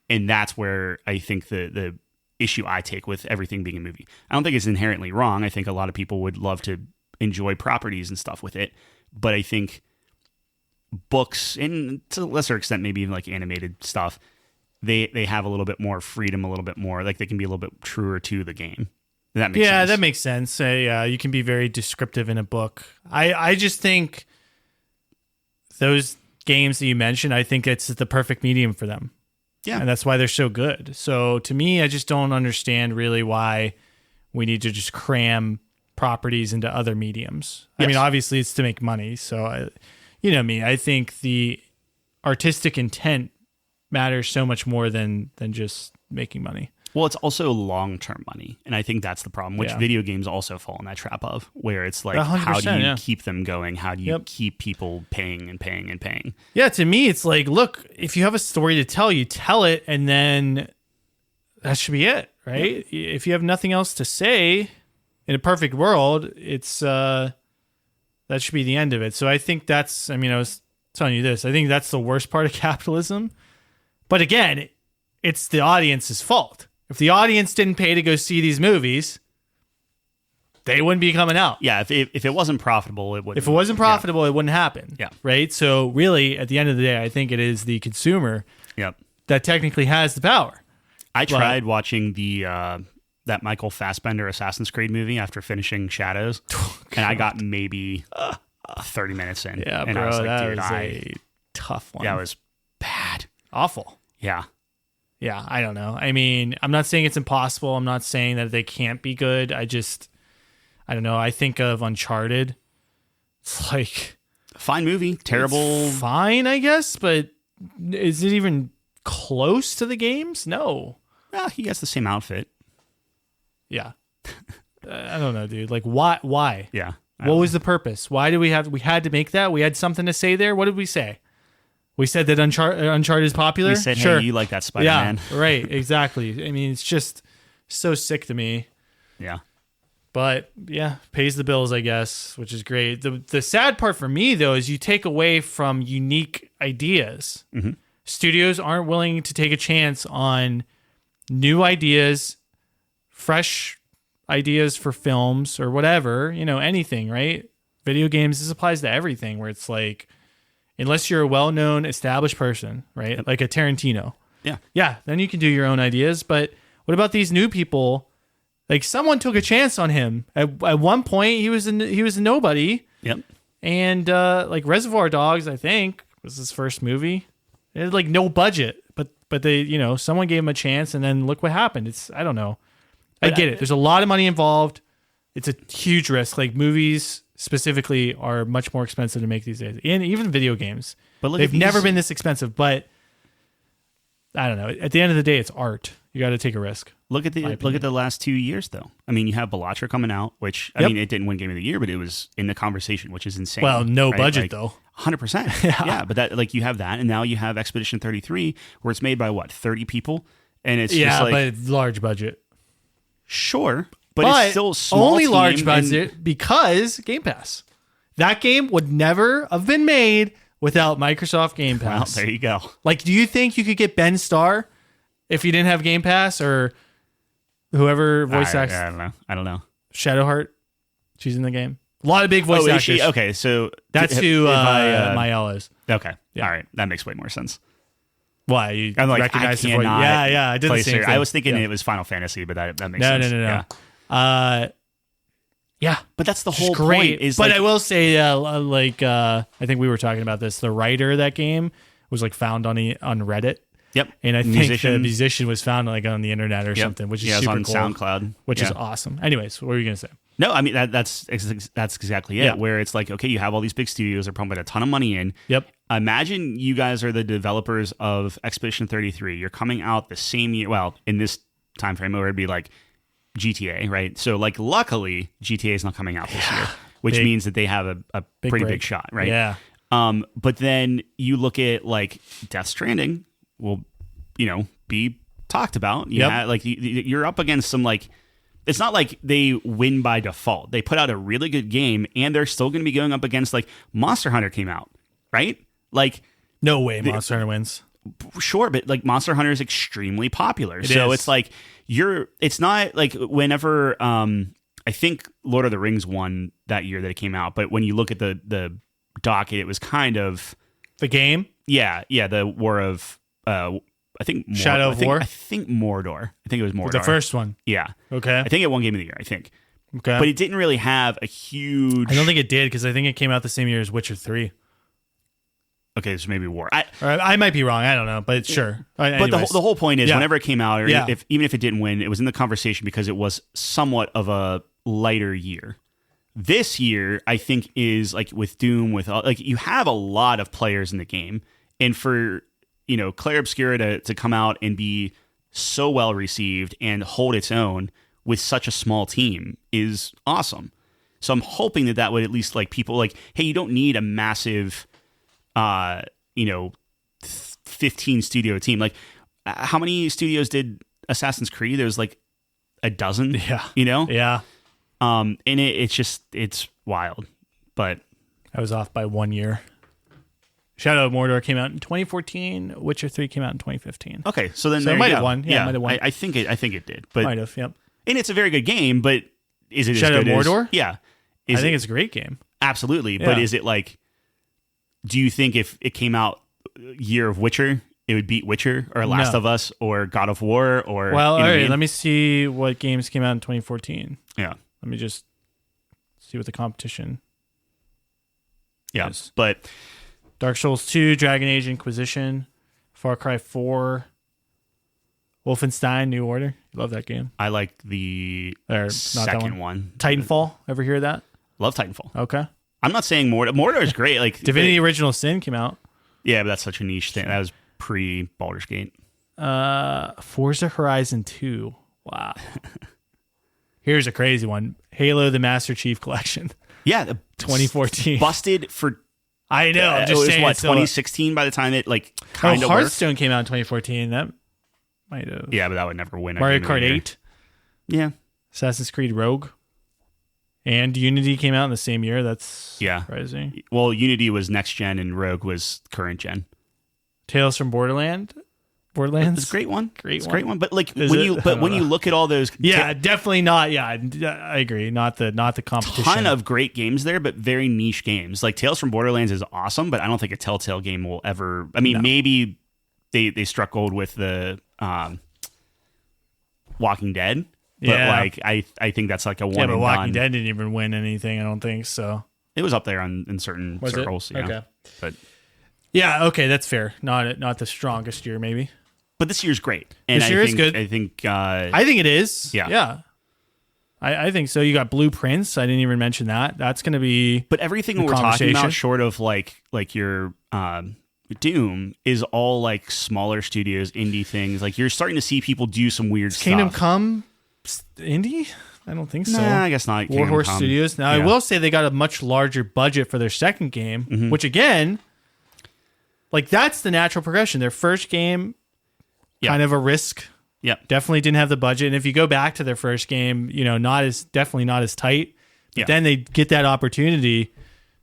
And that's where I think the issue I take with everything being a movie. I don't think it's inherently wrong. I think a lot of people would love to enjoy properties and stuff with it. But I think books, and to a lesser extent, maybe even like animated stuff, they have a little bit more freedom, a little bit more, like they can be a little bit truer to the game. That makes sense.
Yeah, that makes sense. You can be very descriptive in a book. I just think those games that you mentioned, I think it's the perfect medium for them.
Yeah.
And that's why they're so good. So to me, I just don't understand really why we need to just cram properties into other mediums.
Yes.
I mean, obviously it's to make money. So, you know me, I think the artistic intent matters so much more than just making money.
Well, it's also long-term money. And I think that's the problem, which video games also fall in that trap of, where it's like, how do you keep them going? How do you keep people paying and paying and paying?
Yeah, to me, it's like, look, if you have a story to tell, you tell it, and then that should be it, right? Yep. If you have nothing else to say, in a perfect world, it's that should be the end of it. So I think that's, I mean, I was telling you this, I think that's the worst part of capitalism. But again, it's the audience's fault. If the audience didn't pay to go see these movies, they wouldn't be coming out.
Yeah, if it wasn't profitable, it wouldn't.
If it wasn't profitable, it wouldn't happen.
Yeah.
Right? So really, at the end of the day, I think it is the consumer that technically has the power.
I tried watching the that Michael Fassbender Assassin's Creed movie after finishing Shadows, and I got maybe 30 minutes in.
Yeah,
and
bro,
I was like,
that
dude,
was a tough one.
Yeah, it was bad.
Awful.
Yeah.
Yeah, I don't know. I mean, I'm not saying it's impossible. I'm not saying that they can't be good. I don't know. I think of Uncharted. It's like...
Fine movie. Terrible.
Fine, I guess, but is it even close to the games? No.
Well, he has the same outfit.
Yeah. I don't know, dude. Like, why?
Yeah.
What was the purpose? Why do we had to make that? We had something to say there? What did we say? We said that Uncharted is popular?
We said,
sure.
Hey, you like that Spider-Man.
Yeah, right. Exactly. I mean, it's just so sick to me.
Yeah.
But, yeah, pays the bills, I guess, which is great. The sad part for me, though, is you take away from unique ideas.
Mm-hmm.
Studios aren't willing to take a chance on new ideas, fresh ideas for films or whatever, anything, right? Video games, this applies to everything where it's like, unless you're a well-known established person, right? Yep. Like a Tarantino.
Yeah.
Yeah, then you can do your own ideas. But what about these new people? Like someone took a chance on him. At one point, he was a nobody.
Yep.
And like Reservoir Dogs, I think, was his first movie. It had like no budget, but they, someone gave him a chance, and then look what happened. I don't know. I get it. There's a lot of money involved. It's a huge risk. Like movies specifically are much more expensive to make these days, and even video games. But they've never been this expensive. But I don't know. At the end of the day, it's art. You got to take a risk.
Look at the last 2 years, though. I mean, you have Bellatra coming out, which I mean, it didn't win Game of the Year, but it was in the conversation, which is insane.
Well, no
right?
budget
like,
though.
100%. Yeah, but that you have that, and now you have Expedition 33, where it's made by 30 people, and it's just like,
but large budget.
Sure, but it's still small.
Only large budget because Game Pass. That game would never have been made without Microsoft Game Pass.
Well, there you go.
Like, do you think you could get Ben Starr if you didn't have Game Pass, or whoever voice acts?
I don't know.
Shadowheart, she's in the game. A lot of big voice actors.
Is she? Okay, so
that's who Mael is.
Okay, all right, that makes way more sense.
Why? You
I'm like,
recognize the voice? Yeah, I did the same thing.
I was thinking it was Final Fantasy, but that makes sense.
No. Yeah,
but that's the whole
great.
point. Is
but I will say, I think we were talking about this. The writer of that game was like found on Reddit.
Yep,
and I think the musician was found like on the internet or something, which is super
on
cool.
SoundCloud,
which is awesome. Anyways, what were you gonna say?
No, I mean that's exactly it. Yeah. Where it's like, okay, you have all these big studios, they're pumping a ton of money in.
Yep.
Imagine you guys are the developers of Expedition 33. You're coming out the same year. Well, in this time frame, it would be like GTA, right? So, like, luckily, GTA is not coming out this year, which means that they have a pretty big shot, right?
Yeah.
But then you look at like Death Stranding. Well, be talked about.
Yep.
Like you're up against some like. It's not like they win by default. They put out a really good game, and they're still going to be going up against like Monster Hunter came out, right? Like,
no way Monster Hunter wins.
Sure, but like Monster Hunter is extremely popular, so it's like it's not like whenever I think Lord of the Rings won that year that it came out, but when you look at the docket, it was kind of
the game.
Yeah, the War of. I think
Shadow of War.
I think Mordor. I think it was Mordor.
The first one.
Yeah.
Okay.
I think it won Game of the Year. I think.
Okay.
But it didn't really have a huge.
I don't think it did because I think it came out the same year as Witcher 3.
Okay, so maybe War.
I might be wrong. I don't know, but sure.
But the whole point is, whenever it came out, or
Yeah.
even if it didn't win, it was in the conversation because it was somewhat of a lighter year. This year, I think, is like with Doom, like you have a lot of players in the game, and for Clair Obscur to come out and be so well received and hold its own with such a small team is awesome. So I'm hoping that would at least like people like, hey, you don't need a massive, 15 studio team. Like, how many studios did Assassin's Creed? There was like a dozen.
Yeah.
Yeah. And it's wild, but
I was off by 1 year. Shadow of Mordor came out in 2014. Witcher 3 came out in 2015.
Okay, so then
it might have won. Yeah, it might have won.
I think it did, but
Might have. Yep.
and it's a very good game. But is it
Shadow
as good
of Mordor?
As, yeah,
I think it's a great game.
Absolutely, but
Yeah.
is it like? Do you think if it came out year of Witcher, it would beat Witcher or Last
No.
of Us or God of War or?
Well, all right.
mean?
Let me see what games came out in 2014.
Yeah,
Let me just see what the competition.
yeah,
is.
but.
Dark Souls 2, Dragon Age Inquisition, Far Cry 4, Wolfenstein New Order. You love that game.
I like the
Or not that
second one.
Titanfall. Ever hear that?
Love Titanfall.
Okay.
I'm not saying Mordor. Mordor is great. Like
Divinity Original Sin came out.
Yeah, but that's such a niche thing. That was pre Baldur's Gate.
Forza Horizon 2. Wow. Here's a crazy one. Halo the Master Chief Collection.
Yeah,
2014.
Busted for.
I know. I'm
It
just
was
saying.
what
so,
2016 by the time it like kind of
Hearthstone came out in 2014. That might have.
Yeah, but that would never win.
Mario Kart 8.
Yeah.
Assassin's Creed Rogue. And Unity came out in the same year. That's surprising.
Well, Unity was next gen and Rogue was current gen.
Tales from Borderlands.
It's a great one.
Great
one. But like
Is
when
it?
you look at all those,
definitely not. Yeah, I agree. Not the competition.
ton of great games there, but very niche games. Like Tales from Borderlands is awesome, but I don't think a Telltale game will ever. I mean, maybe they struck gold with the Walking Dead, but like I think that's like a one.
Yeah, but
and
Walking
done.
Dead didn't even win anything. I don't think so.
It was up there in certain
Was
circles.
it?
Yeah.
Okay.
But
Okay, that's fair. Not the strongest year, maybe.
But this year's great. And
This year is good.
I think
it is.
Yeah.
Yeah. I think so. You got Blueprints. I didn't even mention that. That's going to be.
But everything
the
we're talking
conversation.
about, short of like your Doom, is all like smaller studios, indie things. Like you're starting to see people do some weird stuff.
Kingdom Come indie? I don't think so.
Nah, I guess not.
Warhorse Studios. Now,
Yeah.
I will say they got a much larger budget for their second game, which again, like that's the natural progression. Their first game, kind of a risk.
Yep.
Definitely didn't have the budget. And if you go back to their first game, definitely not as tight. But then they get that opportunity.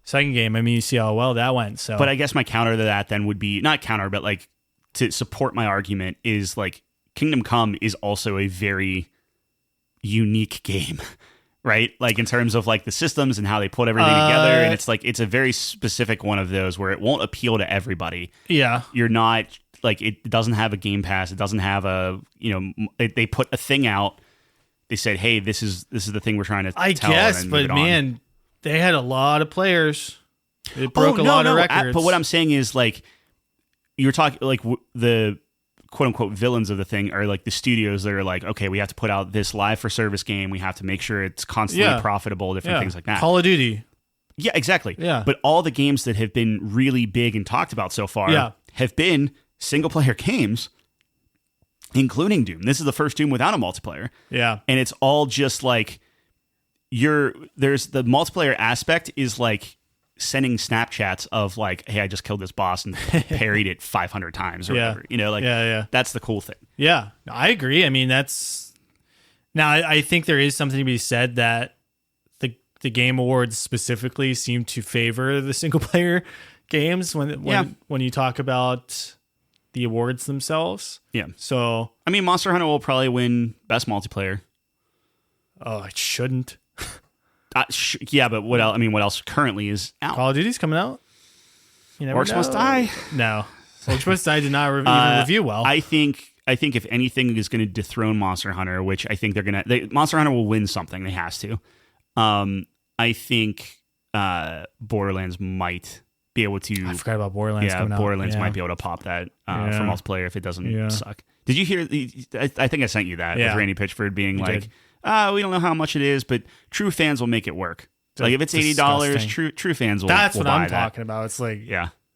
Second game, I mean, you see how well that went. So,
But I guess my counter to that then would be not counter, but like to support my argument is like Kingdom Come is also a very unique game, right? Like in terms of like the systems and how they put everything together, and it's a very specific one of those where it won't appeal to everybody.
Yeah,
you're not like it doesn't have a Game Pass. It doesn't have a they put a thing out. They said, hey, this is the thing we're trying to.
I
tell
guess,
and
but
move it on.
man, they had a lot of players. It broke a lot of records.
But what I'm saying is like you're talking like the quote unquote villains of the thing are like the studios that are like, okay, we have to put out this live for service game. We have to make sure it's constantly profitable, different things like that.
Call of Duty.
Yeah, exactly.
Yeah.
But all the games that have been really big and talked about so far have been single player games, including Doom. This is the first Doom without a multiplayer.
Yeah.
And it's all just like there's the multiplayer aspect is like sending Snapchats of like, hey, I just killed this boss and parried it 500 times or whatever. You know, like that's the cool thing.
Yeah, I agree. I mean, I think there is something to be said that the Game Awards specifically seem to favor the single player games when you talk about the awards themselves.
Yeah.
So
I mean, Monster Hunter will probably win best multiplayer.
Oh, it shouldn't.
Yeah, but what else? I mean, what else currently is out?
Call of Duty's coming out. You never
Orcs
know.
Must Die.
No, Orcs Must Die did not even review well.
I think if anything is going to dethrone Monster Hunter, which I think Monster Hunter will win something. They has to. I think Borderlands might be able to.
I forgot about Borderlands.
Yeah, Borderlands might be able to pop that for multiplayer if it doesn't suck. Did you hear? I think I sent you that with Randy Pitchford being like, we don't know how much it is, but true fans will make it work. Like if it's $80, true fans will.
That's
will
what I'm
buy
talking
that.
about. It's like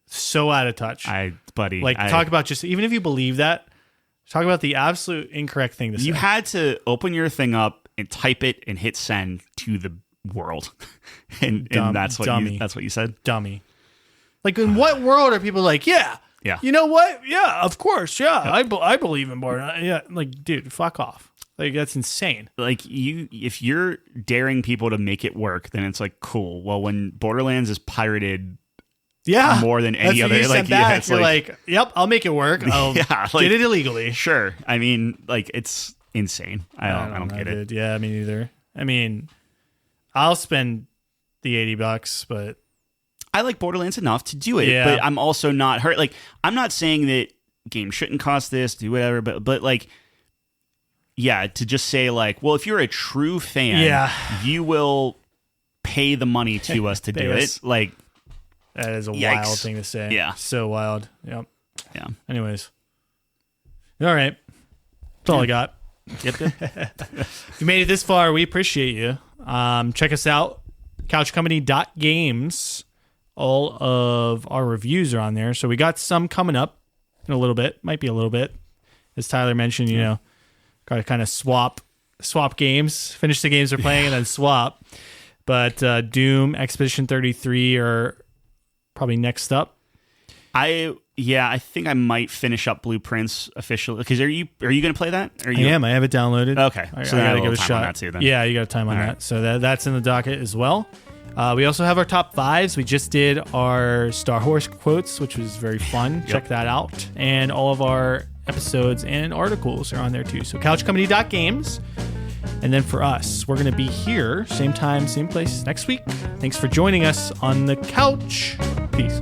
so out of touch. Talk about just even if you believe that, talk about the absolute incorrect thing to say.
You had to open your thing up and type it and hit send to the world, and that's what you said.
Dummy. Like in what world are people like, yeah, you know what? Yeah, of course, I believe in Borderlands. Yeah, like dude, fuck off. Like that's insane.
Like if you're daring people to make it work, then it's like cool. Well, when Borderlands is pirated, more than any other,
it's like, yep, I'll make it work. I'll get it illegally.
Sure. I mean, like it's insane. I don't get it.
Yeah, me neither. I mean, I'll spend the $80, but
I like Borderlands enough to do it. But I'm also not hurt. Like I'm not saying that games shouldn't cost this, do whatever, but like. Yeah, to just say like, well, if you're a true fan, you will pay the money to us to do it. Like,
that is a wild thing to say.
Yeah,
so wild. Yep.
Yeah.
Anyways, all right, that's all I got.
Yep.
If you made it this far, we appreciate you. Check us out, couchcompany.games. All of our reviews are on there, so we got some coming up in a little bit. Might be a little bit, as Tyler mentioned. You know. Got to kind of swap games, finish the games we're playing, and then swap. But Doom, Expedition 33 are probably next up.
I think I might finish up Blueprints officially. Because are you going to play that?
I am. I have it downloaded.
Okay,
so I got to give it a shot.
On that too, then.
Yeah, you got a time on that. So that's in the docket as well. We also have our top fives. We just did our Star Wars quotes, which was very fun. Check that out. And all of our episodes and articles are on there too. So couchcompany.games. And then for us, we're going to be here, same time, same place next week. Thanks for joining us on the couch. Peace.